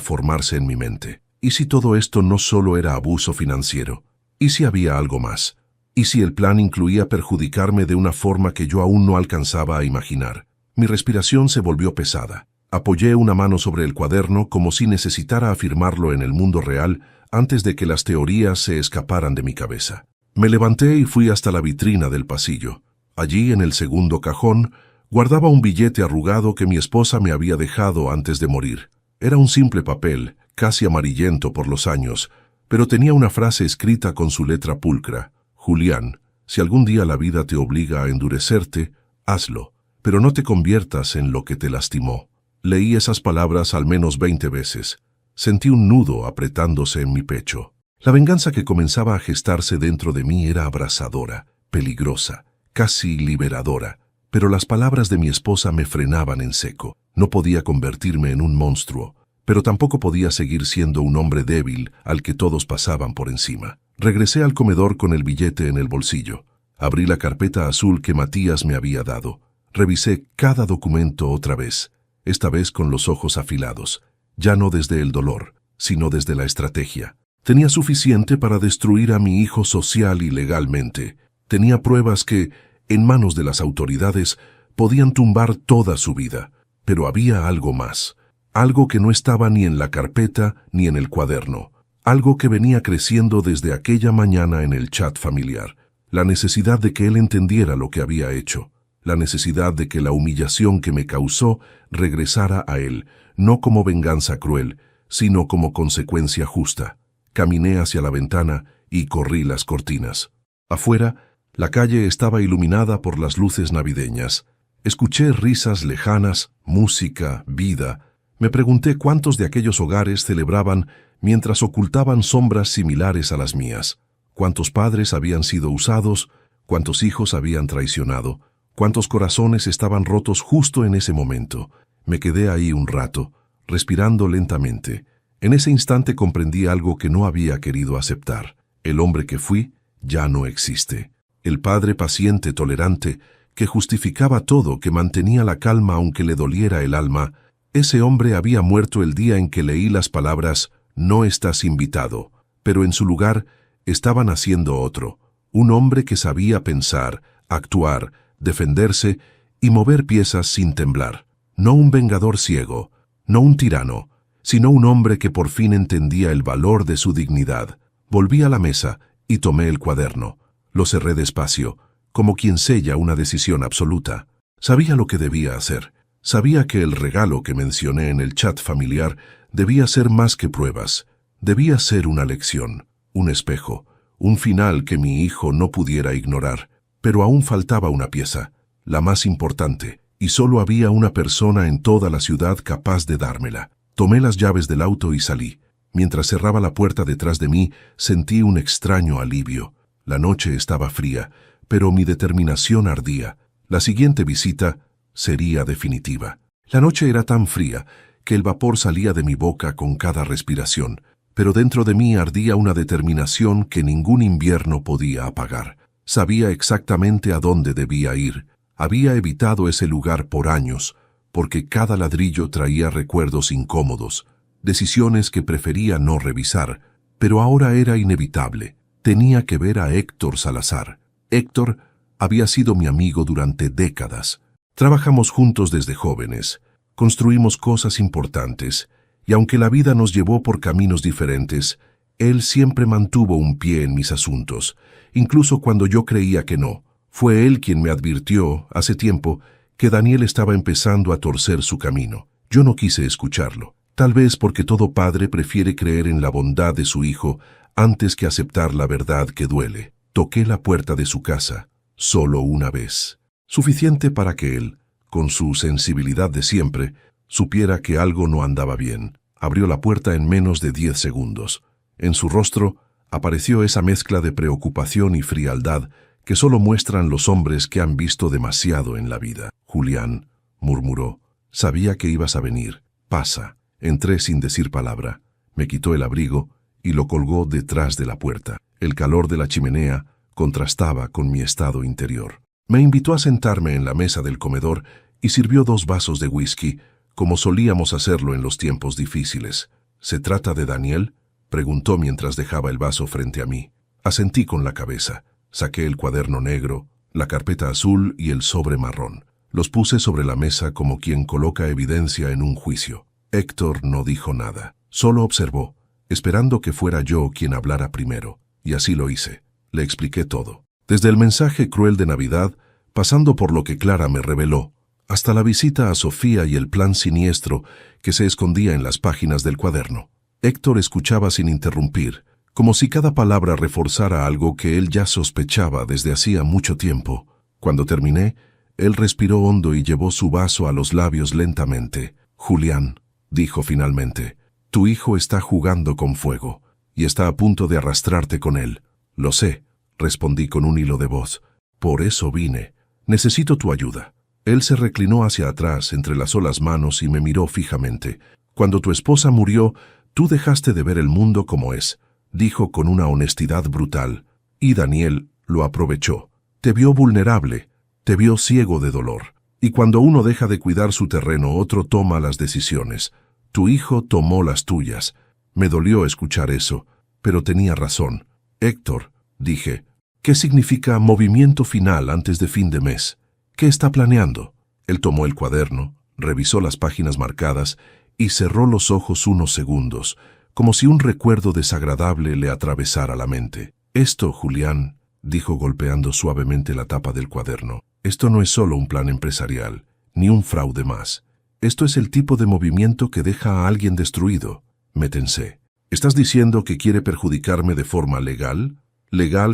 formarse en mi mente. ¿Y si todo esto no solo era abuso financiero? ¿Y si había algo más? ¿Y si el plan incluía perjudicarme de una forma que yo aún no alcanzaba a imaginar? Mi respiración se volvió pesada. Apoyé una mano sobre el cuaderno como si necesitara afirmarlo en el mundo real antes de que las teorías se escaparan de mi cabeza. Me levanté y fui hasta la vitrina del pasillo. Allí, en el segundo cajón, guardaba un billete arrugado que mi esposa me había dejado antes de morir. Era un simple papel, casi amarillento por los años, pero tenía una frase escrita con su letra pulcra. Julián, si algún día la vida te obliga a endurecerte, hazlo, pero no te conviertas en lo que te lastimó. Leí esas palabras al menos 20 veces. Sentí un nudo apretándose en mi pecho. La venganza que comenzaba a gestarse dentro de mí era abrasadora, peligrosa, casi liberadora, pero las palabras de mi esposa me frenaban en seco. No podía convertirme en un monstruo, pero tampoco podía seguir siendo un hombre débil al que todos pasaban por encima. Regresé al comedor con el billete en el bolsillo. Abrí la carpeta azul que Matías me había dado. Revisé cada documento otra vez, esta vez con los ojos afilados, ya no desde el dolor, sino desde la estrategia. Tenía suficiente para destruir a mi hijo social y legalmente. Tenía pruebas que, en manos de las autoridades, podían tumbar toda su vida. Pero había algo más. Algo que no estaba ni en la carpeta ni en el cuaderno. Algo que venía creciendo desde aquella mañana en el chat familiar. La necesidad de que él entendiera lo que había hecho. La necesidad de que la humillación que me causó regresara a él, no como venganza cruel, sino como consecuencia justa. Caminé hacia la ventana y corrí las cortinas. Afuera, la calle estaba iluminada por las luces navideñas. Escuché risas lejanas, música, vida. Me pregunté cuántos de aquellos hogares celebraban mientras ocultaban sombras similares a las mías. Cuántos padres habían sido usados, cuántos hijos habían traicionado, cuántos corazones estaban rotos justo en ese momento. Me quedé ahí un rato, respirando lentamente. En ese instante comprendí algo que no había querido aceptar. El hombre que fui ya no existe. El padre paciente, tolerante, que justificaba todo, que mantenía la calma aunque le doliera el alma, ese hombre había muerto el día en que leí las palabras «No estás invitado», pero en su lugar estaba naciendo otro, un hombre que sabía pensar, actuar, defenderse y mover piezas sin temblar. No un vengador ciego, no un tirano, sino un hombre que por fin entendía el valor de su dignidad. Volví a la mesa y tomé el cuaderno. Lo cerré despacio, como quien sella una decisión absoluta. Sabía lo que debía hacer. Sabía que el regalo que mencioné en el chat familiar debía ser más que pruebas. Debía ser una lección, un espejo, un final que mi hijo no pudiera ignorar. Pero aún faltaba una pieza, la más importante, y solo había una persona en toda la ciudad capaz de dármela. Tomé las llaves del auto y salí. Mientras cerraba la puerta detrás de mí, sentí un extraño alivio. La noche estaba fría, pero mi determinación ardía. La siguiente visita sería definitiva. La noche era tan fría que el vapor salía de mi boca con cada respiración, pero dentro de mí ardía una determinación que ningún invierno podía apagar. Sabía exactamente a dónde debía ir. Había evitado ese lugar por años, porque cada ladrillo traía recuerdos incómodos, decisiones que prefería no revisar, pero ahora era inevitable. Tenía que ver a Héctor Salazar. Héctor había sido mi amigo durante décadas. Trabajamos juntos desde jóvenes, construimos cosas importantes, y aunque la vida nos llevó por caminos diferentes, él siempre mantuvo un pie en mis asuntos, incluso cuando yo creía que no. Fue él quien me advirtió, hace tiempo, que Daniel estaba empezando a torcer su camino. Yo no quise escucharlo, tal vez porque todo padre prefiere creer en la bondad de su hijo antes que aceptar la verdad que duele. Toqué la puerta de su casa, solo una vez. Suficiente para que él, con su sensibilidad de siempre, supiera que algo no andaba bien. Abrió la puerta en menos de 10 segundos. En su rostro apareció esa mezcla de preocupación y frialdad que solo muestran los hombres que han visto demasiado en la vida. «Julián», murmuró, «sabía que ibas a venir. Pasa». Entré sin decir palabra. Me quitó el abrigo y lo colgó detrás de la puerta. El calor de la chimenea contrastaba con mi estado interior. Me invitó a sentarme en la mesa del comedor y sirvió 2 vasos de whisky, como solíamos hacerlo en los tiempos difíciles. ¿Se trata de Daniel?, preguntó mientras dejaba el vaso frente a mí. Asentí con la cabeza. Saqué el cuaderno negro, la carpeta azul y el sobre marrón. Los puse sobre la mesa como quien coloca evidencia en un juicio. Héctor no dijo nada. Solo observó, esperando que fuera yo quien hablara primero. Y así lo hice. Le expliqué todo. Desde el mensaje cruel de Navidad, pasando por lo que Clara me reveló, hasta la visita a Sofía y el plan siniestro que se escondía en las páginas del cuaderno. Héctor escuchaba sin interrumpir, como si cada palabra reforzara algo que él ya sospechaba desde hacía mucho tiempo. Cuando terminé, él respiró hondo y llevó su vaso a los labios lentamente. «Julián», dijo finalmente, «tu hijo está jugando con fuego y está a punto de arrastrarte con él». «Lo sé», respondí con un hilo de voz. «Por eso vine. Necesito tu ayuda». Él se reclinó hacia atrás, entrelazó las manos y me miró fijamente. «Cuando tu esposa murió, tú dejaste de ver el mundo como es», dijo con una honestidad brutal. «Y Daniel lo aprovechó. Te vio vulnerable, te vio ciego de dolor. Y cuando uno deja de cuidar su terreno, otro toma las decisiones. Tu hijo tomó las tuyas». Me dolió escuchar eso, pero tenía razón. «Héctor», dije, «¿qué significa movimiento final antes de fin de mes? ¿Qué está planeando?». Él tomó el cuaderno, revisó las páginas marcadas y cerró los ojos unos segundos, como si un recuerdo desagradable le atravesara la mente. «Esto, Julián», dijo golpeando suavemente la tapa del cuaderno, «esto no es solo un plan empresarial, ni un fraude más. Esto es el tipo de movimiento que deja a alguien destruido». Me tensé. «¿Estás diciendo que quiere perjudicarme de forma legal,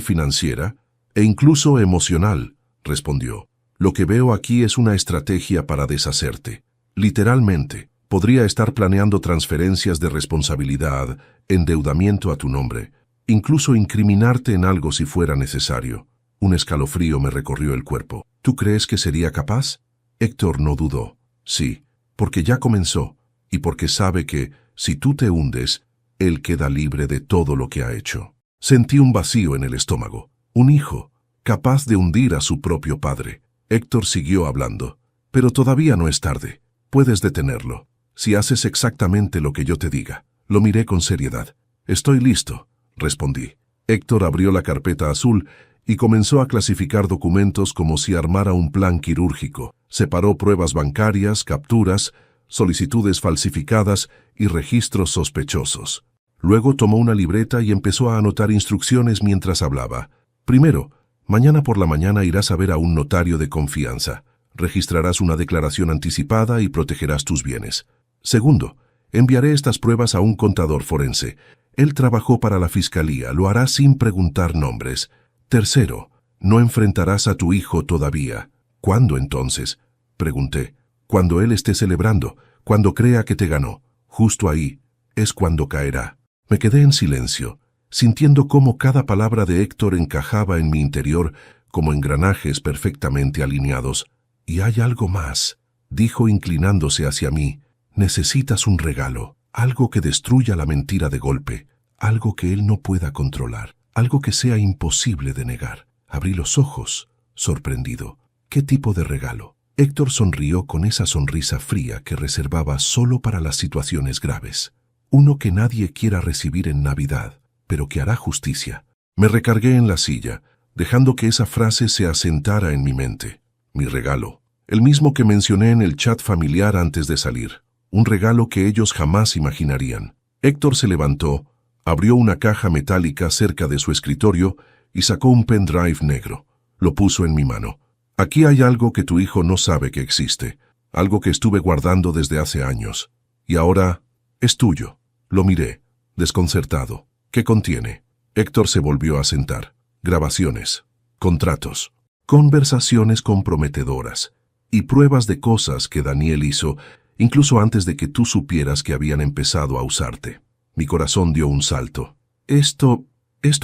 financiera e incluso emocional?», respondió. «Lo que veo aquí es una estrategia para deshacerte. Literalmente, podría estar planeando transferencias de responsabilidad, endeudamiento a tu nombre, incluso incriminarte en algo si fuera necesario». Un escalofrío me recorrió el cuerpo. «¿Tú crees que sería capaz?». Héctor no dudó. «Sí, porque ya comenzó, y porque sabe que, si tú te hundes, él queda libre de todo lo que ha hecho». Sentí un vacío en el estómago. Un hijo, capaz de hundir a su propio padre. Héctor siguió hablando. «Pero todavía no es tarde. Puedes detenerlo, si haces exactamente lo que yo te diga». Lo miré con seriedad. «Estoy listo», respondí. Héctor abrió la carpeta azul y comenzó a clasificar documentos como si armara un plan quirúrgico. Separó pruebas bancarias, capturas, solicitudes falsificadas y registros sospechosos. Luego tomó una libreta y empezó a anotar instrucciones mientras hablaba. «Primero, mañana por la mañana irás a ver a un notario de confianza. Registrarás una declaración anticipada y protegerás tus bienes. Segundo, enviaré estas pruebas a un contador forense. Él trabajó para la fiscalía, lo hará sin preguntar nombres. Tercero, no enfrentarás a tu hijo todavía». «¿Cuándo entonces?», pregunté. «Cuando él esté celebrando, cuando crea que te ganó. Justo ahí es cuando caerá». Me quedé en silencio, sintiendo cómo cada palabra de Héctor encajaba en mi interior como engranajes perfectamente alineados. «Y hay algo más», dijo inclinándose hacia mí. «Necesitas un regalo, algo que destruya la mentira de golpe, algo que él no pueda controlar, algo que sea imposible de negar». Abrí los ojos, sorprendido. «¿Qué tipo de regalo?». Héctor sonrió con esa sonrisa fría que reservaba solo para las situaciones graves. «Uno que nadie quiera recibir en Navidad, pero que hará justicia». Me recargué en la silla, dejando que esa frase se asentara en mi mente. Mi regalo, el mismo que mencioné en el chat familiar antes de salir. Un regalo que ellos jamás imaginarían. Héctor se levantó, abrió una caja metálica cerca de su escritorio y sacó un pendrive negro. Lo puso en mi mano. «Aquí hay algo que tu hijo no sabe que existe, algo que estuve guardando desde hace años. Y ahora es tuyo». Lo miré, desconcertado. «¿Qué contiene?». Héctor se volvió a sentar. «Grabaciones, contratos, conversaciones comprometedoras y pruebas de cosas que Daniel hizo, incluso antes de que tú supieras que habían empezado a usarte». Mi corazón dio un salto. Esto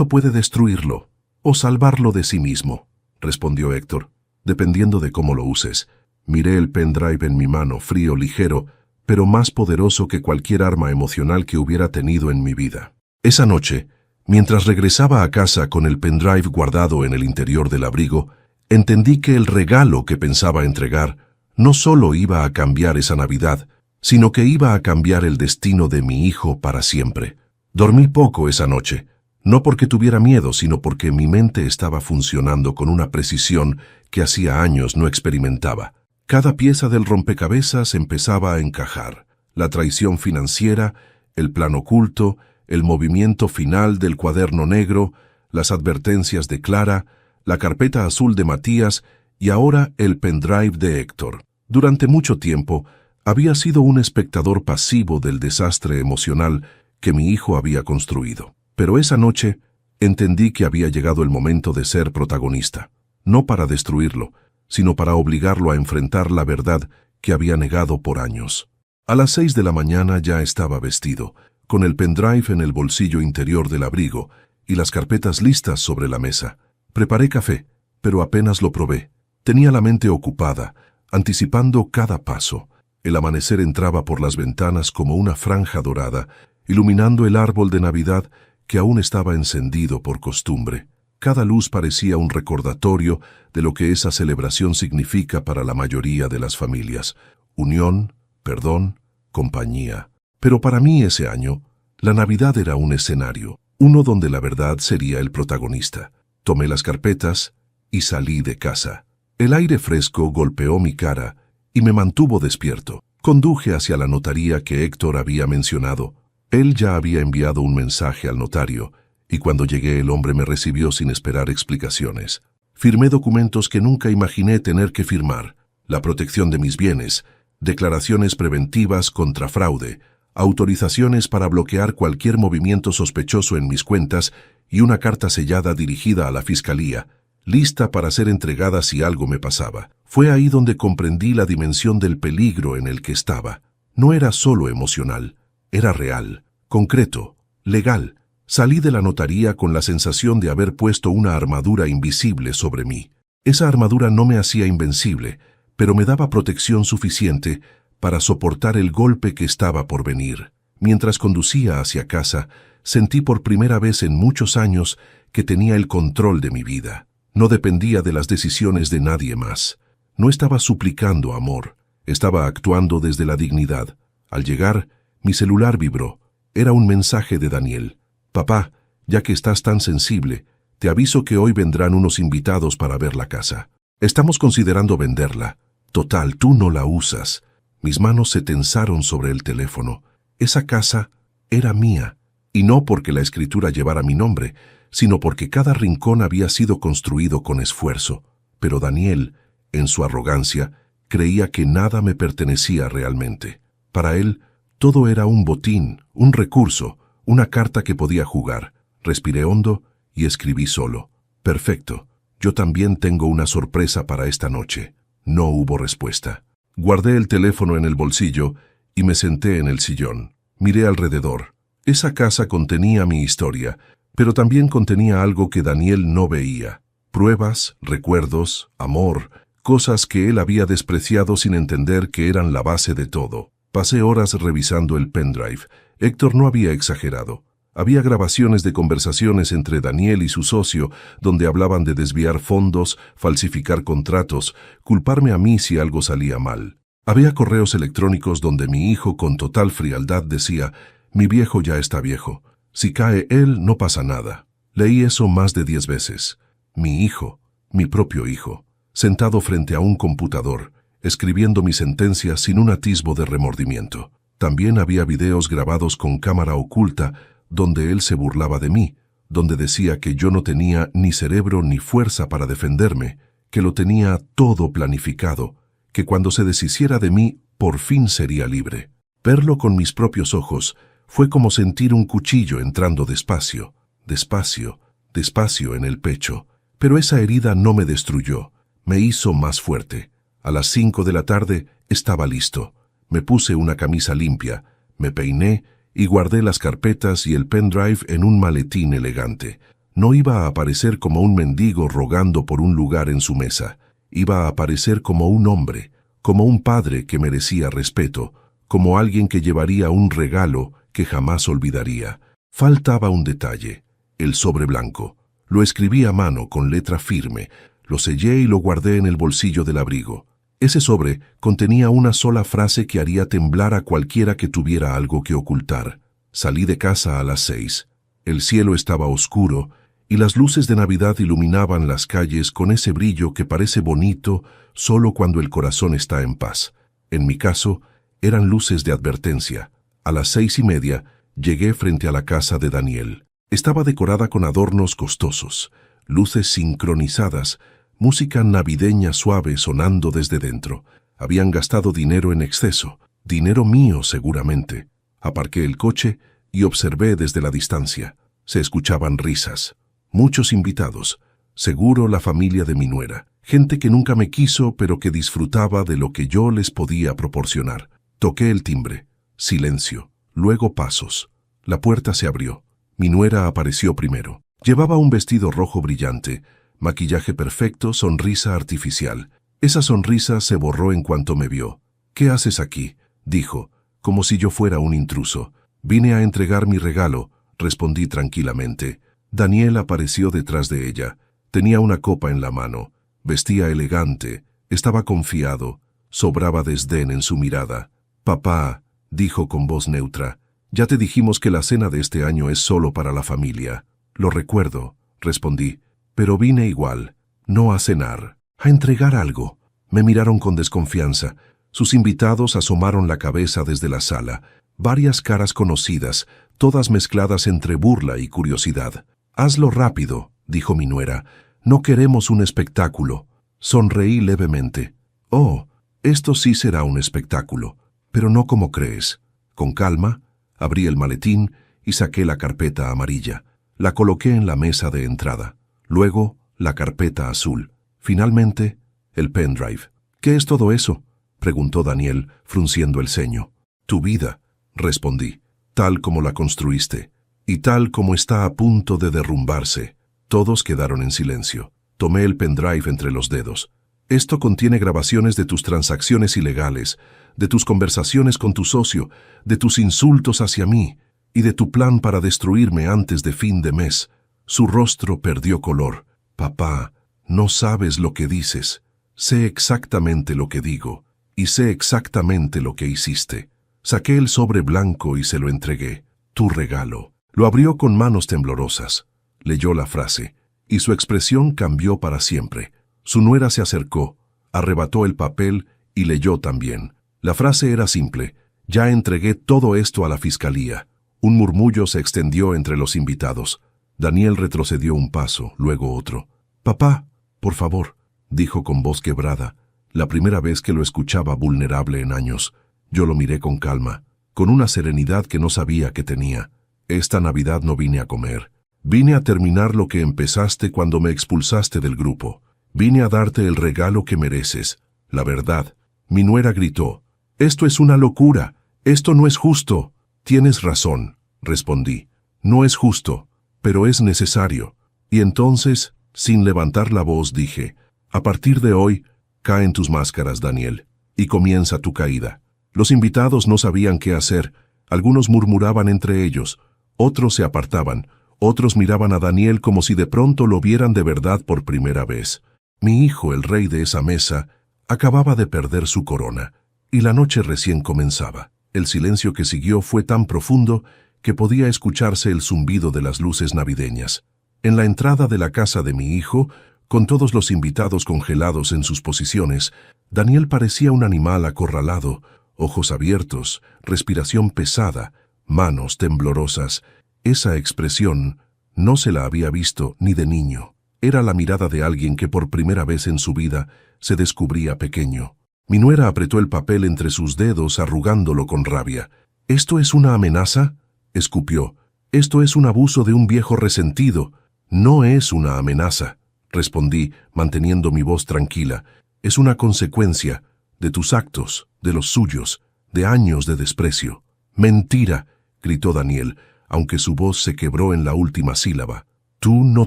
puede destruirlo o salvarlo de sí mismo», respondió Héctor, «dependiendo de cómo lo uses». Miré el pendrive en mi mano, frío, ligero, pero más poderoso que cualquier arma emocional que hubiera tenido en mi vida. Esa noche, mientras regresaba a casa con el pendrive guardado en el interior del abrigo, Entendí que el regalo que pensaba entregar no solo iba a cambiar esa Navidad, sino que iba a cambiar el destino de mi hijo para siempre. Dormí poco esa noche, no porque tuviera miedo, sino porque mi mente estaba funcionando con una precisión que hacía años no experimentaba. Cada pieza del rompecabezas empezaba a encajar. La traición financiera, el plan oculto, el movimiento final del cuaderno negro, las advertencias de Clara, la carpeta azul de Matías y ahora el pendrive de Héctor. Durante mucho tiempo, había sido un espectador pasivo del desastre emocional que mi hijo había construido. Pero esa noche entendí que había llegado el momento de ser protagonista, no para destruirlo, sino para obligarlo a enfrentar la verdad que había negado por años. A las 6 de la mañana ya estaba vestido, con el pendrive en el bolsillo interior del abrigo y las carpetas listas sobre la mesa. Preparé café, pero apenas lo probé. Tenía la mente ocupada, anticipando cada paso. El amanecer entraba por las ventanas como una franja dorada, iluminando el árbol de Navidad que aún estaba encendido por costumbre. Cada luz parecía un recordatorio de lo que esa celebración significa para la mayoría de las familias: unión, perdón, compañía. Pero para mí ese año, la Navidad era un escenario, uno donde la verdad sería el protagonista. Tomé las carpetas y salí de casa. El aire fresco golpeó mi cara y me mantuvo despierto. Conduje hacia la notaría que Héctor había mencionado. Él ya había enviado un mensaje al notario, y cuando llegué el hombre me recibió sin esperar explicaciones. Firmé documentos que nunca imaginé tener que firmar: la protección de mis bienes, declaraciones preventivas contra fraude, autorizaciones para bloquear cualquier movimiento sospechoso en mis cuentas y una carta sellada dirigida a la fiscalía, lista para ser entregada si algo me pasaba. Fue ahí donde comprendí la dimensión del peligro en el que estaba. No era solo emocional, era real, concreto, legal. Salí de la notaría con la sensación de haber puesto una armadura invisible sobre mí. Esa armadura no me hacía invencible, pero me daba protección suficiente para soportar el golpe que estaba por venir. Mientras conducía hacia casa, sentí por primera vez en muchos años que tenía el control de mi vida. No dependía de las decisiones de nadie más. No estaba suplicando amor, estaba actuando desde la dignidad. Al llegar, mi celular vibró. Era un mensaje de Daniel. «Papá, ya que estás tan sensible, te aviso que hoy vendrán unos invitados para ver la casa. Estamos considerando venderla. Total, tú no la usas». Mis manos se tensaron sobre el teléfono. Esa casa era mía, y no porque la escritura llevara mi nombre, sino porque cada rincón había sido construido con esfuerzo. Pero Daniel, en su arrogancia, creía que nada me pertenecía realmente. Para él, todo era un botín, un recurso, una carta que podía jugar. Respiré hondo y escribí solo: «Perfecto, yo también tengo una sorpresa para esta noche». No hubo respuesta. Guardé el teléfono en el bolsillo y me senté en el sillón. Miré alrededor. Esa casa contenía mi historia, pero también contenía algo que Daniel no veía: pruebas, recuerdos, amor, cosas que él había despreciado sin entender que eran la base de todo. Pasé horas revisando el pendrive. Héctor no había exagerado. Había grabaciones de conversaciones entre Daniel y su socio donde hablaban de desviar fondos, falsificar contratos, culparme a mí si algo salía mal. Había correos electrónicos donde mi hijo con total frialdad decía: «Mi viejo ya está viejo. Si cae él, no pasa nada». Leí eso más de 10 veces. Mi hijo, mi propio hijo, sentado frente a un computador, escribiendo mi sentencia sin un atisbo de remordimiento. También había videos grabados con cámara oculta donde él se burlaba de mí, donde decía que yo no tenía ni cerebro ni fuerza para defenderme, que lo tenía todo planificado, que cuando se deshiciera de mí, por fin sería libre. Verlo con mis propios ojos fue como sentir un cuchillo entrando despacio, despacio, despacio en el pecho. Pero esa herida no me destruyó, me hizo más fuerte. A las 5 de la tarde estaba listo. Me puse una camisa limpia, me peiné y guardé las carpetas y el pendrive en un maletín elegante. No iba a aparecer como un mendigo rogando por un lugar en su mesa. Iba a aparecer como un hombre, como un padre que merecía respeto, como alguien que llevaría un regalo que jamás olvidaría. Faltaba un detalle: el sobre blanco. Lo escribí a mano con letra firme. Lo sellé y lo guardé en el bolsillo del abrigo. Ese sobre contenía una sola frase que haría temblar a cualquiera que tuviera algo que ocultar. Salí de casa a las 6. El cielo estaba oscuro y las luces de Navidad iluminaban las calles con ese brillo que parece bonito solo cuando el corazón está en paz. En mi caso, eran luces de advertencia. A las 6:30 llegué frente a la casa de Daniel. Estaba decorada con adornos costosos, luces sincronizadas, música navideña suave sonando desde dentro. Habían gastado dinero en exceso, dinero mío seguramente. Aparqué el coche y observé desde la distancia. Se escuchaban risas. Muchos invitados, seguro la familia de mi nuera. Gente que nunca me quiso pero que disfrutaba de lo que yo les podía proporcionar. Toqué el timbre. Silencio. Luego pasos. La puerta se abrió. Mi nuera apareció primero. Llevaba un vestido rojo brillante, maquillaje perfecto, sonrisa artificial. Esa sonrisa se borró en cuanto me vio. «¿Qué haces aquí?», dijo, como si yo fuera un intruso. «Vine a entregar mi regalo», respondí tranquilamente. Daniel apareció detrás de ella. Tenía una copa en la mano. Vestía elegante. Estaba confiado. Sobraba desdén en su mirada. «Papá», dijo con voz neutra, «ya te dijimos que la cena de este año es solo para la familia». «Lo recuerdo», respondí, «pero vine igual, no a cenar, a entregar algo». Me miraron con desconfianza. Sus invitados asomaron la cabeza desde la sala. Varias caras conocidas, todas mezcladas entre burla y curiosidad. «Hazlo rápido», dijo mi nuera. «No queremos un espectáculo». Sonreí levemente. «Oh, esto sí será un espectáculo, pero no como crees». Con calma, abrí el maletín y saqué la carpeta amarilla. La coloqué en la mesa de entrada. Luego, la carpeta azul. Finalmente, el pendrive. «¿Qué es todo eso?», preguntó Daniel, frunciendo el ceño. «Tu vida», respondí, «tal como la construiste, y tal como está a punto de derrumbarse». Todos quedaron en silencio. Tomé el pendrive entre los dedos. «Esto contiene grabaciones de tus transacciones ilegales, de tus conversaciones con tu socio, de tus insultos hacia mí y de tu plan para destruirme antes de fin de mes». Su rostro perdió color. «Papá, no sabes lo que dices. Sé exactamente lo que digo, y sé exactamente lo que hiciste». Saqué el sobre blanco y se lo entregué. «Tu regalo». Lo abrió con manos temblorosas. Leyó la frase, y su expresión cambió para siempre. Su nuera se acercó, arrebató el papel y leyó también. La frase era simple: «Ya entregué todo esto a la fiscalía». Un murmullo se extendió entre los invitados. Daniel retrocedió un paso, luego otro. «Papá, por favor», dijo con voz quebrada, la primera vez que lo escuchaba vulnerable en años. Yo lo miré con calma, con una serenidad que no sabía que tenía. «Esta Navidad no vine a comer. Vine a terminar lo que empezaste cuando me expulsaste del grupo. Vine a darte el regalo que mereces, la verdad». Mi nuera gritó: «Esto es una locura. Esto no es justo». «Tienes razón», respondí. «No es justo, pero es necesario». Y entonces, sin levantar la voz, dije: «A partir de hoy, caen tus máscaras, Daniel, y comienza tu caída». Los invitados no sabían qué hacer. Algunos murmuraban entre ellos, otros se apartaban, otros miraban a Daniel como si de pronto lo vieran de verdad por primera vez. Mi hijo, el rey de esa mesa, acababa de perder su corona, y la noche recién comenzaba. El silencio que siguió fue tan profundo que podía escucharse el zumbido de las luces navideñas. En la entrada de la casa de mi hijo, con todos los invitados congelados en sus posiciones, Daniel parecía un animal acorralado, ojos abiertos, respiración pesada, manos temblorosas. Esa expresión no se la había visto ni de niño. Era la mirada de alguien que por primera vez en su vida se descubría pequeño. Mi nuera apretó el papel entre sus dedos, arrugándolo con rabia. «¿Esto es una amenaza?», escupió. «Esto es un abuso de un viejo resentido». «No es una amenaza», respondí, manteniendo mi voz tranquila. «Es una consecuencia de tus actos, de los suyos, de años de desprecio». «Mentira», gritó Daniel, aunque su voz se quebró en la última sílaba. «Tú no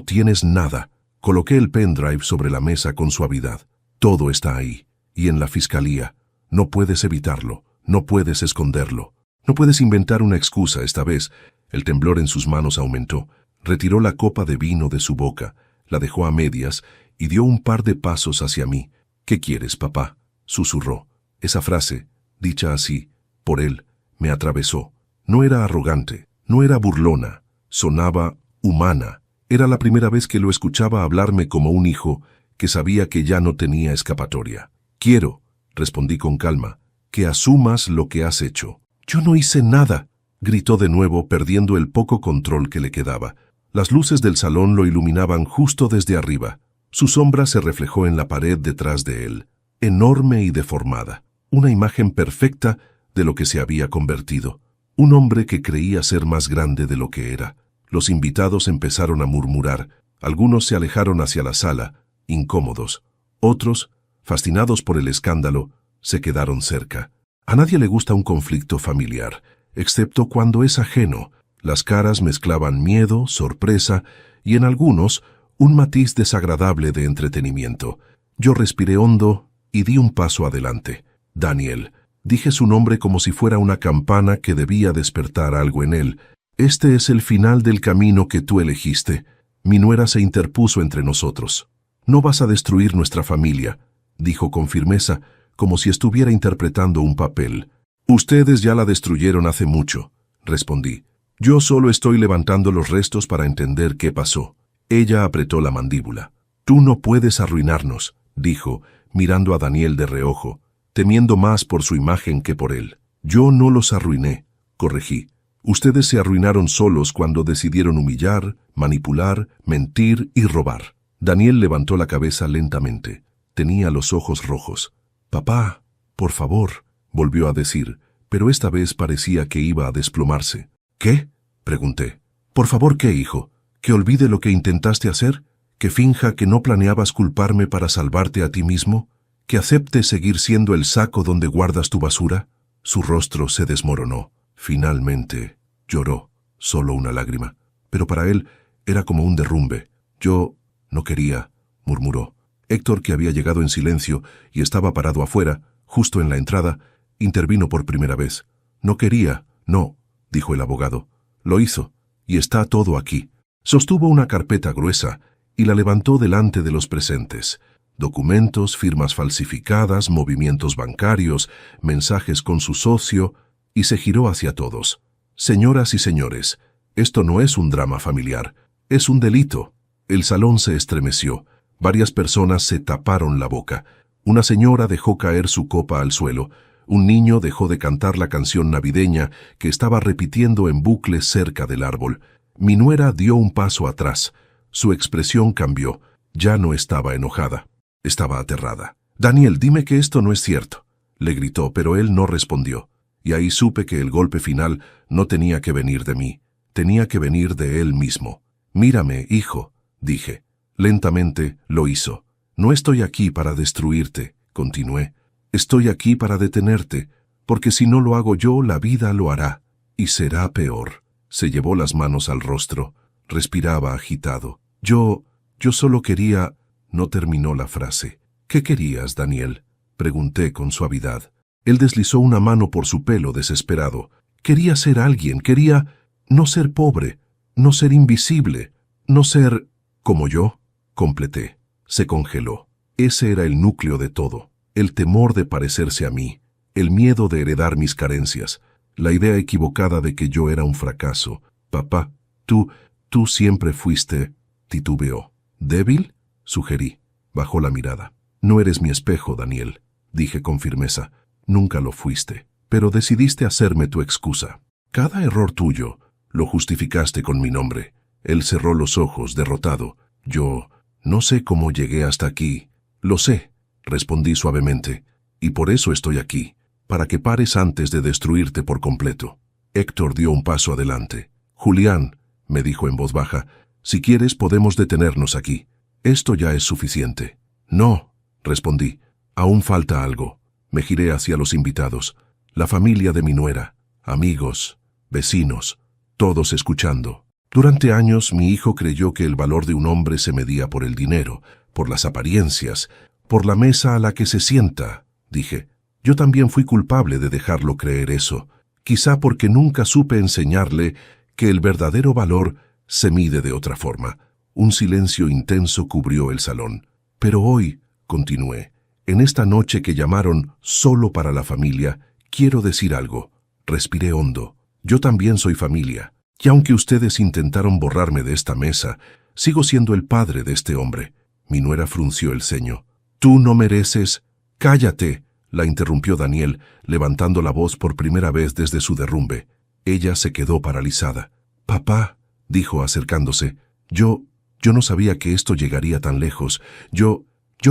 tienes nada». Coloqué el pendrive sobre la mesa con suavidad. «Todo está ahí, y en la fiscalía. No puedes evitarlo, no puedes esconderlo. No puedes inventar una excusa esta vez». El temblor en sus manos aumentó. Retiró la copa de vino de su boca, la dejó a medias y dio un par de pasos hacia mí. «¿Qué quieres, papá?», susurró. Esa frase, dicha así, por él, me atravesó. No era arrogante, no era burlona, sonaba humana. Era la primera vez que lo escuchaba hablarme como un hijo que sabía que ya no tenía escapatoria. «Quiero», respondí con calma, «que asumas lo que has hecho». «Yo no hice nada», gritó de nuevo, perdiendo el poco control que le quedaba. Las luces del salón lo iluminaban justo desde arriba. Su sombra se reflejó en la pared detrás de él, enorme y deformada, una imagen perfecta de lo que se había convertido. Un hombre que creía ser más grande de lo que era. Los invitados empezaron a murmurar. Algunos se alejaron hacia la sala, incómodos. Otros, fascinados por el escándalo, se quedaron cerca. A nadie le gusta un conflicto familiar, excepto cuando es ajeno. Las caras mezclaban miedo, sorpresa y en algunos un matiz desagradable de entretenimiento. Yo respiré hondo y di un paso adelante. «Daniel», dije su nombre como si fuera una campana que debía despertar algo en él. «Este es el final del camino que tú elegiste». Mi nuera se interpuso entre nosotros. «No vas a destruir nuestra familia», dijo con firmeza, como si estuviera interpretando un papel. «Ustedes ya la destruyeron hace mucho», respondí. «Yo solo estoy levantando los restos para entender qué pasó». Ella apretó la mandíbula. «Tú no puedes arruinarnos», dijo, mirando a Daniel de reojo, temiendo más por su imagen que por él. «Yo no los arruiné», corregí. «Ustedes se arruinaron solos cuando decidieron humillar, manipular, mentir y robar». Daniel levantó la cabeza lentamente. Tenía los ojos rojos. «Papá, por favor», volvió a decir, pero esta vez parecía que iba a desplomarse. «¿Qué?», pregunté. «Por favor, ¿qué, hijo? ¿Que olvide lo que intentaste hacer? ¿Que finja que no planeabas culparme para salvarte a ti mismo? ¿Que acepte seguir siendo el saco donde guardas tu basura?» Su rostro se desmoronó. Finalmente lloró, solo una lágrima. Pero para él era como un derrumbe. «Yo no quería», murmuró. Héctor, que había llegado en silencio y estaba parado afuera, justo en la entrada, intervino por primera vez. «No quería, no», dijo el abogado. «Lo hizo, y está todo aquí». Sostuvo una carpeta gruesa y la levantó delante de los presentes. Documentos, firmas falsificadas, movimientos bancarios, mensajes con su socio, y se giró hacia todos. «Señoras y señores, esto no es un drama familiar, es un delito». El salón se estremeció. Varias personas se taparon la boca. Una señora dejó caer su copa al suelo. Un niño dejó de cantar la canción navideña que estaba repitiendo en bucle cerca del árbol. Mi nuera dio un paso atrás. Su expresión cambió. Ya no estaba enojada. Estaba aterrada. «Daniel, dime que esto no es cierto», le gritó, pero él no respondió. Y ahí supe que el golpe final no tenía que venir de mí. Tenía que venir de él mismo. «Mírame, hijo», dije. Lentamente lo hizo. «No estoy aquí para destruirte», continué. «Estoy aquí para detenerte, porque si no lo hago yo, la vida lo hará. Y será peor». Se llevó las manos al rostro. Respiraba agitado. Yo solo quería... No terminó la frase. «¿Qué querías, Daniel?», pregunté con suavidad. Él deslizó una mano por su pelo desesperado. «Quería ser alguien, quería no ser pobre, no ser invisible, no ser como yo», completé. Se congeló. Ese era el núcleo de todo. El temor de parecerse a mí, el miedo de heredar mis carencias, la idea equivocada de que yo era un fracaso. «Papá, tú siempre fuiste», titubeó. «¿Débil?», sugerí. Bajó la mirada. «No eres mi espejo, Daniel», dije con firmeza. «Nunca lo fuiste, pero decidiste hacerme tu excusa. Cada error tuyo lo justificaste con mi nombre». Él cerró los ojos, derrotado. «Yo no sé cómo llegué hasta aquí». «Lo sé», respondí suavemente, «y por eso estoy aquí, para que pares antes de destruirte por completo». Héctor dio un paso adelante. «Julián», me dijo en voz baja, «si quieres podemos detenernos aquí. Esto ya es suficiente». «No», respondí, «aún falta algo». Me giré hacia los invitados, la familia de mi nuera, amigos, vecinos, todos escuchando. Durante años mi hijo creyó que el valor de un hombre se medía por el dinero, por las apariencias, por la mesa a la que se sienta, dije. Yo también fui culpable de dejarlo creer eso, quizá porque nunca supe enseñarle que el verdadero valor se mide de otra forma. Un silencio intenso cubrió el salón. Pero hoy, continué, en esta noche que llamaron solo para la familia, quiero decir algo. Respiré hondo. Yo también soy familia. Y aunque ustedes intentaron borrarme de esta mesa, sigo siendo el padre de este hombre. Mi nuera frunció el ceño. Tú no mereces... ¡Cállate!, la interrumpió Daniel, levantando la voz por primera vez desde su derrumbe. Ella se quedó paralizada. Papá, dijo acercándose, yo no sabía que esto llegaría tan lejos. Yo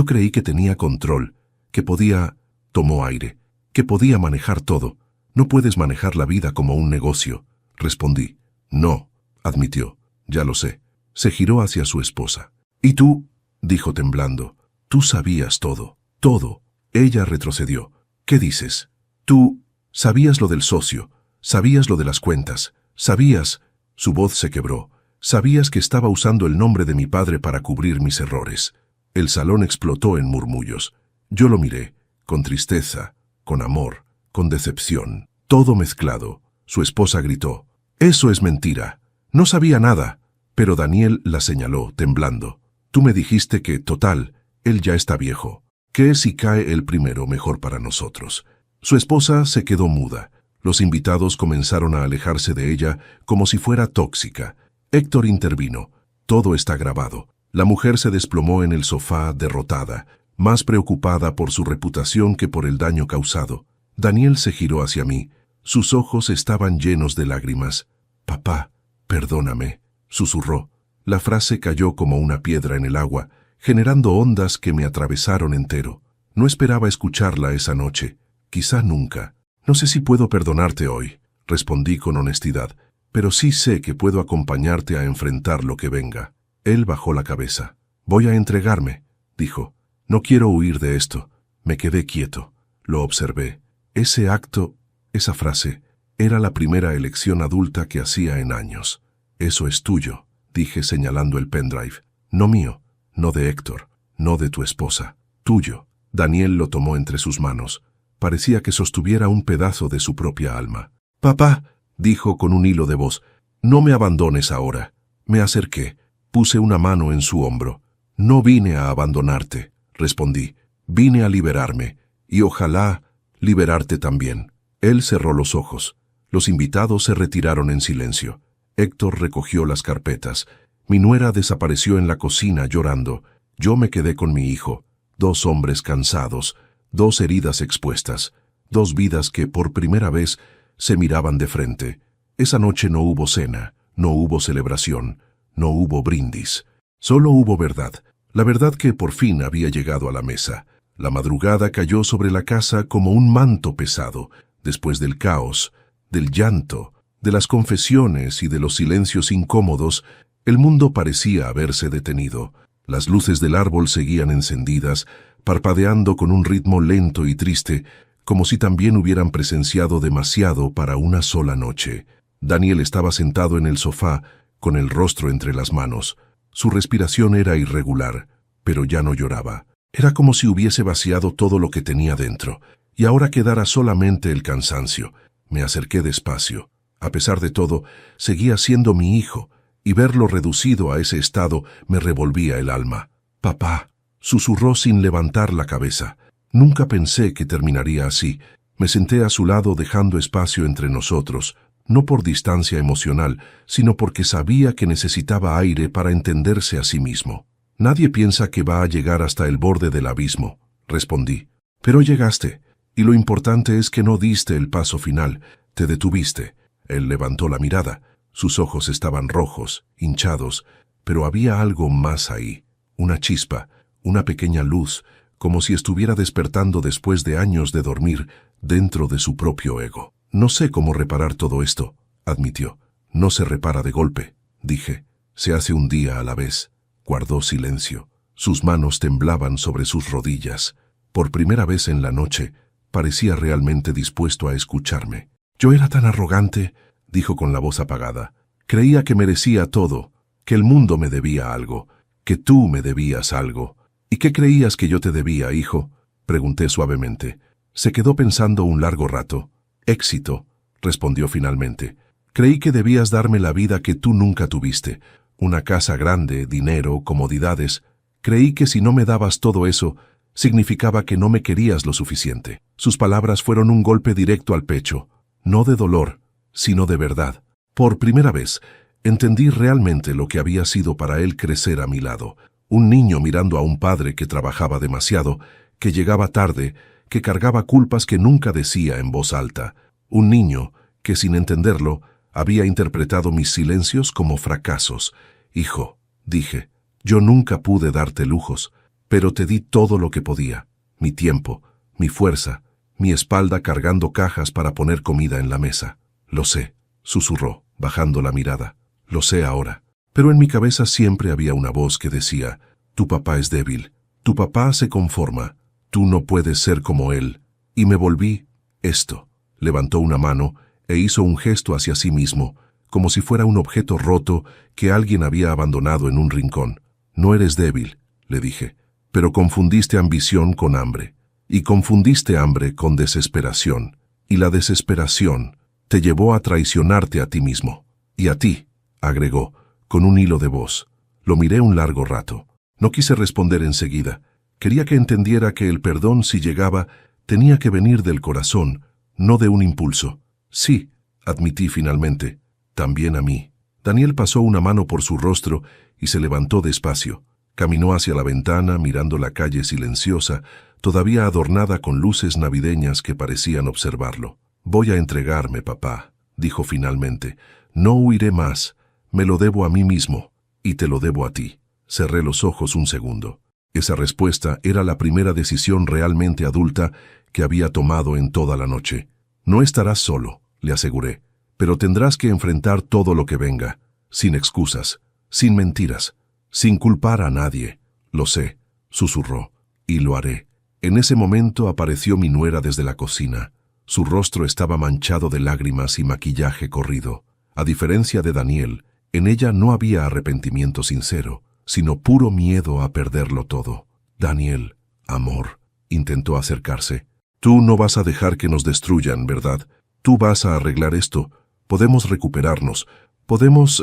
creí que tenía control, que podía... Tomó aire, que podía manejar todo. No puedes manejar la vida como un negocio, respondí. No, admitió, ya lo sé. Se giró hacia su esposa. ¿Y tú?, dijo temblando. Tú sabías todo, todo. Ella retrocedió. ¿Qué dices? Tú sabías lo del socio, sabías lo de las cuentas, sabías... Su voz se quebró. Sabías que estaba usando el nombre de mi padre para cubrir mis errores. El salón explotó en murmullos. Yo lo miré, con tristeza, con amor, con decepción, todo mezclado. Su esposa gritó. Eso es mentira. No sabía nada. Pero Daniel la señaló, temblando. Tú me dijiste que, total, él ya está viejo. ¿Qué si cae el primero mejor para nosotros? Su esposa se quedó muda. Los invitados comenzaron a alejarse de ella como si fuera tóxica. Héctor intervino. Todo está grabado. La mujer se desplomó en el sofá derrotada, más preocupada por su reputación que por el daño causado. Daniel se giró hacia mí. Sus ojos estaban llenos de lágrimas. Papá, perdóname, susurró. La frase cayó como una piedra en el agua, generando ondas que me atravesaron entero. No esperaba escucharla esa noche. Quizá nunca. No sé si puedo perdonarte hoy, respondí con honestidad, pero sí sé que puedo acompañarte a enfrentar lo que venga. Él bajó la cabeza. Voy a entregarme, dijo. No quiero huir de esto. Me quedé quieto. Lo observé. Ese acto, esa frase, era la primera elección adulta que hacía en años. Eso es tuyo, dije señalando el pendrive. No mío, no de Héctor, no de tu esposa. Tuyo. Daniel lo tomó entre sus manos. Parecía que sostuviera un pedazo de su propia alma. Papá, dijo con un hilo de voz, no me abandones ahora. Me acerqué. Puse una mano en su hombro. No vine a abandonarte, respondí. Vine a liberarme, y ojalá liberarte también. Él cerró los ojos. Los invitados se retiraron en silencio. Héctor recogió las carpetas. Mi nuera desapareció en la cocina llorando. Yo me quedé con mi hijo. 2 hombres cansados, 2 heridas expuestas, 2 vidas que por primera vez se miraban de frente. Esa noche no hubo cena, no hubo celebración, no hubo brindis. Solo hubo verdad. La verdad que por fin había llegado a la mesa. La madrugada cayó sobre la casa como un manto pesado, después del caos, del llanto, de las confesiones y de los silencios incómodos. El mundo parecía haberse detenido. Las luces del árbol seguían encendidas, parpadeando con un ritmo lento y triste, como si también hubieran presenciado demasiado para una sola noche. Daniel estaba sentado en el sofá, con el rostro entre las manos. Su respiración era irregular, pero ya no lloraba. Era como si hubiese vaciado todo lo que tenía dentro, y ahora quedara solamente el cansancio. Me acerqué despacio. A pesar de todo, seguía siendo mi hijo, y verlo reducido a ese estado me revolvía el alma. Papá, susurró sin levantar la cabeza. Nunca pensé que terminaría así. Me senté a su lado dejando espacio entre nosotros, no por distancia emocional, sino porque sabía que necesitaba aire para entenderse a sí mismo. Nadie piensa que va a llegar hasta el borde del abismo, respondí. Pero llegaste, y lo importante es que no diste el paso final, te detuviste. Él levantó la mirada. Sus ojos estaban rojos, hinchados, pero había algo más ahí, una chispa, una pequeña luz, como si estuviera despertando después de años de dormir dentro de su propio ego. No sé cómo reparar todo esto, admitió. No se repara de golpe, dije. Se hace un día a la vez. Guardó silencio. Sus manos temblaban sobre sus rodillas. Por primera vez en la noche, parecía realmente dispuesto a escucharme. Yo era tan arrogante, dijo con la voz apagada. Creía que merecía todo, que el mundo me debía algo, que tú me debías algo. ¿Y qué creías que yo te debía, hijo? Pregunté suavemente. Se quedó pensando un largo rato. Éxito, respondió finalmente. Creí que debías darme la vida que tú nunca tuviste. Una casa grande, dinero, comodidades. Creí que si no me dabas todo eso, significaba que no me querías lo suficiente. Sus palabras fueron un golpe directo al pecho, no de dolor, sino de verdad. Por primera vez, entendí realmente lo que había sido para él crecer a mi lado. Un niño mirando a un padre que trabajaba demasiado, que llegaba tarde, que cargaba culpas que nunca decía en voz alta. Un niño que, sin entenderlo, había interpretado mis silencios como fracasos. Hijo, dije, yo nunca pude darte lujos, pero te di todo lo que podía. Mi tiempo, mi fuerza, mi espalda cargando cajas para poner comida en la mesa. Lo sé, susurró, bajando la mirada. Lo sé ahora. Pero en mi cabeza siempre había una voz que decía, tu papá es débil, tu papá se conforma, tú no puedes ser como él. Y me volví esto. Levantó una mano e hizo un gesto hacia sí mismo, como si fuera un objeto roto que alguien había abandonado en un rincón. No eres débil, le dije, pero confundiste ambición con hambre, y confundiste hambre con desesperación, y la desesperación te llevó a traicionarte a ti mismo. Y a ti, agregó, con un hilo de voz. Lo miré un largo rato. No quise responder enseguida. Quería que entendiera que el perdón, si llegaba, tenía que venir del corazón, no de un impulso. Sí, admití finalmente, también a mí. Daniel pasó una mano por su rostro y se levantó despacio. Caminó hacia la ventana, mirando la calle silenciosa, todavía adornada con luces navideñas que parecían observarlo. Voy a entregarme, papá, dijo finalmente. No huiré más. Me lo debo a mí mismo, y te lo debo a ti. Cerré los ojos un segundo. Esa respuesta era la primera decisión realmente adulta que había tomado en toda la noche. No estarás solo, le aseguré, pero tendrás que enfrentar todo lo que venga, sin excusas, sin mentiras, sin culpar a nadie. Lo sé, susurró, y lo haré. En ese momento apareció mi nuera desde la cocina. Su rostro estaba manchado de lágrimas y maquillaje corrido. A diferencia de Daniel, en ella no había arrepentimiento sincero, sino puro miedo a perderlo todo. Daniel, amor, intentó acercarse. Tú no vas a dejar que nos destruyan, ¿verdad? Tú vas a arreglar esto. Podemos recuperarnos. Podemos...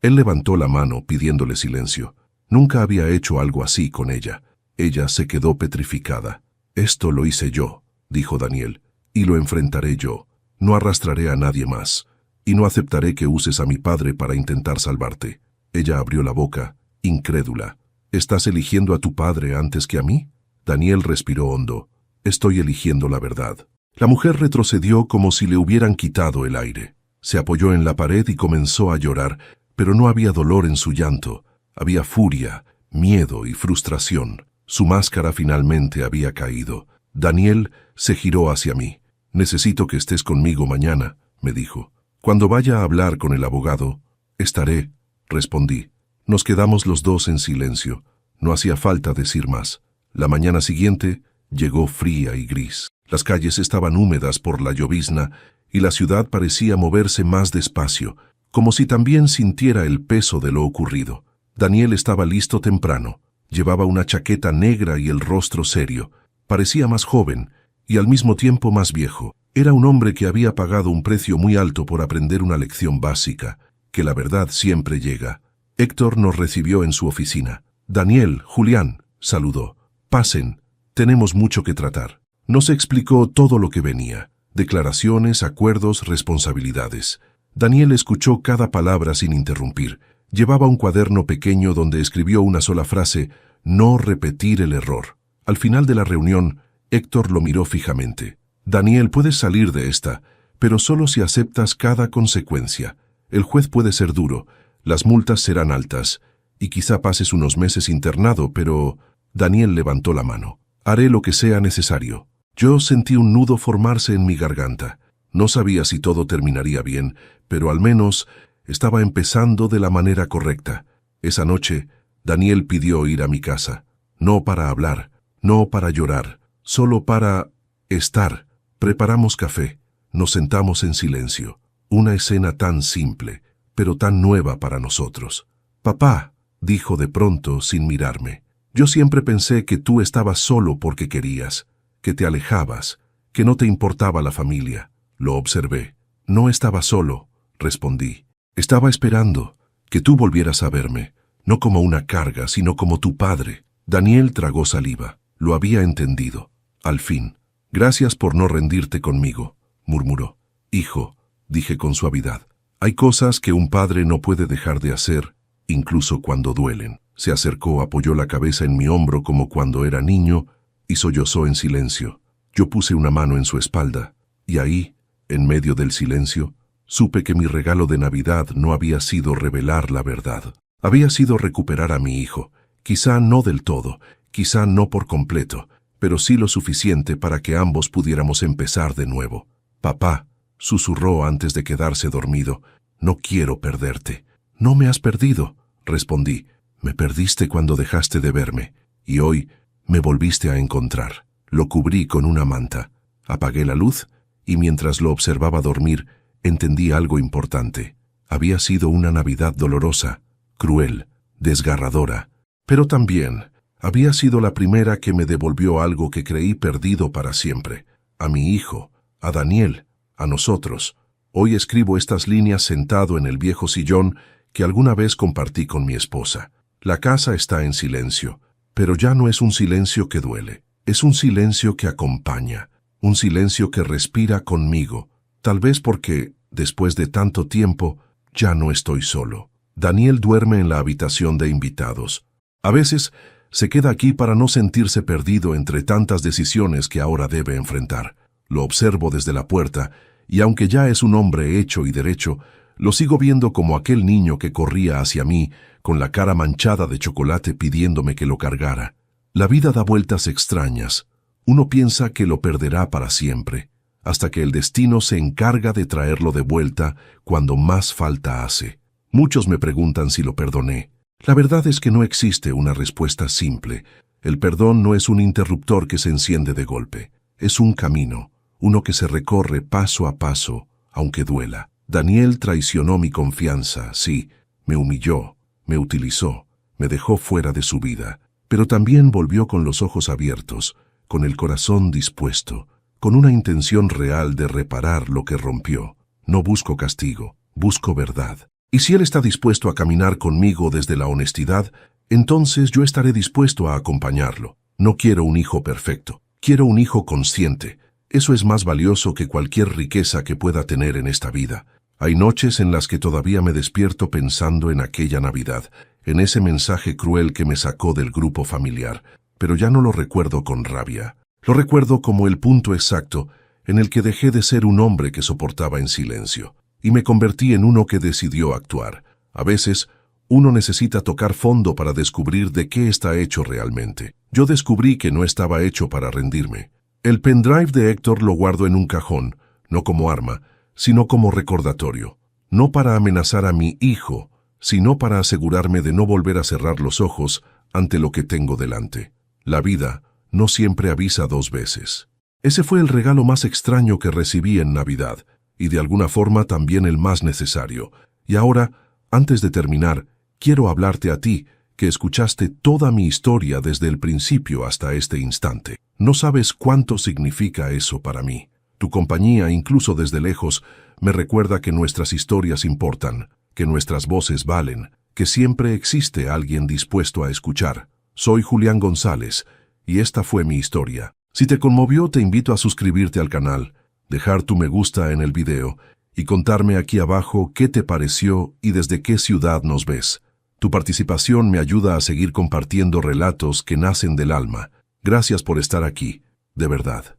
Él levantó la mano pidiéndole silencio. Nunca había hecho algo así con ella. Ella se quedó petrificada. Esto lo hice yo, dijo Daniel, y lo enfrentaré yo. No arrastraré a nadie más. Y no aceptaré que uses a mi padre para intentar salvarte. Ella abrió la boca, incrédula. ¿Estás eligiendo a tu padre antes que a mí? Daniel respiró hondo. Estoy eligiendo la verdad. La mujer retrocedió como si le hubieran quitado el aire. Se apoyó en la pared y comenzó a llorar, pero no había dolor en su llanto. Había furia, miedo y frustración. Su máscara finalmente había caído. Daniel se giró hacia mí. Necesito que estés conmigo mañana, me dijo. Cuando vaya a hablar con el abogado, estaré, respondí. Nos quedamos los dos en silencio. No hacía falta decir más. La mañana siguiente llegó fría y gris. Las calles estaban húmedas por la llovizna y la ciudad parecía moverse más despacio, como si también sintiera el peso de lo ocurrido. Daniel estaba listo temprano. Llevaba una chaqueta negra y el rostro serio. Parecía más joven y al mismo tiempo más viejo. Era un hombre que había pagado un precio muy alto por aprender una lección básica, que la verdad siempre llega. Héctor nos recibió en su oficina. Daniel, Julián, saludó. Pasen, tenemos mucho que tratar. Nos explicó todo lo que venía. Declaraciones, acuerdos, responsabilidades. Daniel escuchó cada palabra sin interrumpir. Llevaba un cuaderno pequeño donde escribió una sola frase: no repetir el error. Al final de la reunión, Héctor lo miró fijamente. Daniel, puedes salir de esta, pero solo si aceptas cada consecuencia. El juez puede ser duro, las multas serán altas, y quizá pases unos meses internado, pero... Daniel levantó la mano. Haré lo que sea necesario. Yo sentí un nudo formarse en mi garganta. No sabía si todo terminaría bien, pero al menos estaba empezando de la manera correcta. Esa noche, Daniel pidió ir a mi casa. No para hablar, no para llorar, solo para estar. Preparamos café, nos sentamos en silencio. Una escena tan simple, pero tan nueva para nosotros. Papá, dijo de pronto sin mirarme. Yo siempre pensé que tú estabas solo porque querías, que te alejabas, que no te importaba la familia. Lo observé. No estaba solo, respondí. Estaba esperando que tú volvieras a verme, no como una carga, sino como tu padre. Daniel tragó saliva. Lo había entendido. Al fin. Gracias por no rendirte conmigo, murmuró. Hijo, dije con suavidad. Hay cosas que un padre no puede dejar de hacer, incluso cuando duelen. Se acercó, apoyó la cabeza en mi hombro como cuando era niño y sollozó en silencio. Yo puse una mano en su espalda, y ahí, en medio del silencio, supe que mi regalo de Navidad no había sido revelar la verdad. Había sido recuperar a mi hijo, quizá no del todo, quizá no por completo, pero sí lo suficiente para que ambos pudiéramos empezar de nuevo. Papá, susurró antes de quedarse dormido, no quiero perderte. No me has perdido, respondí. Me perdiste cuando dejaste de verme, y hoy me volviste a encontrar. Lo cubrí con una manta. Apagué la luz, y mientras lo observaba dormir, entendí algo importante. Había sido una Navidad dolorosa, cruel, desgarradora, pero también había sido la primera que me devolvió algo que creí perdido para siempre. A mi hijo, a Daniel, a nosotros. Hoy escribo estas líneas sentado en el viejo sillón que alguna vez compartí con mi esposa. La casa está en silencio, pero ya no es un silencio que duele. Es un silencio que acompaña, un silencio que respira conmigo, tal vez porque, después de tanto tiempo, ya no estoy solo. Daniel duerme en la habitación de invitados. A veces, se queda aquí para no sentirse perdido entre tantas decisiones que ahora debe enfrentar. Lo observo desde la puerta, y aunque ya es un hombre hecho y derecho, lo sigo viendo como aquel niño que corría hacia mí, con la cara manchada de chocolate pidiéndome que lo cargara. La vida da vueltas extrañas. Uno piensa que lo perderá para siempre, hasta que el destino se encarga de traerlo de vuelta cuando más falta hace. Muchos me preguntan si lo perdoné. La verdad es que no existe una respuesta simple. El perdón no es un interruptor que se enciende de golpe. Es un camino, uno que se recorre paso a paso, aunque duela. Daniel traicionó mi confianza, sí, me humilló, me utilizó, me dejó fuera de su vida, pero también volvió con los ojos abiertos, con el corazón dispuesto, con una intención real de reparar lo que rompió. No busco castigo, busco verdad. Y si él está dispuesto a caminar conmigo desde la honestidad, entonces yo estaré dispuesto a acompañarlo. No quiero un hijo perfecto, quiero un hijo consciente. Eso es más valioso que cualquier riqueza que pueda tener en esta vida. Hay noches en las que todavía me despierto pensando en aquella Navidad, en ese mensaje cruel que me sacó del grupo familiar, pero ya no lo recuerdo con rabia. Lo recuerdo como el punto exacto en el que dejé de ser un hombre que soportaba en silencio, y me convertí en uno que decidió actuar. A veces, uno necesita tocar fondo para descubrir de qué está hecho realmente. Yo descubrí que no estaba hecho para rendirme. El pendrive de Héctor lo guardo en un cajón, no como arma, sino como recordatorio. No para amenazar a mi hijo, sino para asegurarme de no volver a cerrar los ojos ante lo que tengo delante. La vida no siempre avisa dos veces. Ese fue el regalo más extraño que recibí en Navidad, y de alguna forma también el más necesario. Y ahora, antes de terminar, quiero hablarte a ti, que escuchaste toda mi historia desde el principio hasta este instante. No sabes cuánto significa eso para mí. Tu compañía, incluso desde lejos, me recuerda que nuestras historias importan, que nuestras voces valen, que siempre existe alguien dispuesto a escuchar. Soy Julián González, y esta fue mi historia. Si te conmovió, te invito a suscribirte al canal, dejar tu me gusta en el video, y contarme aquí abajo qué te pareció y desde qué ciudad nos ves. Tu participación me ayuda a seguir compartiendo relatos que nacen del alma. Gracias por estar aquí, de verdad.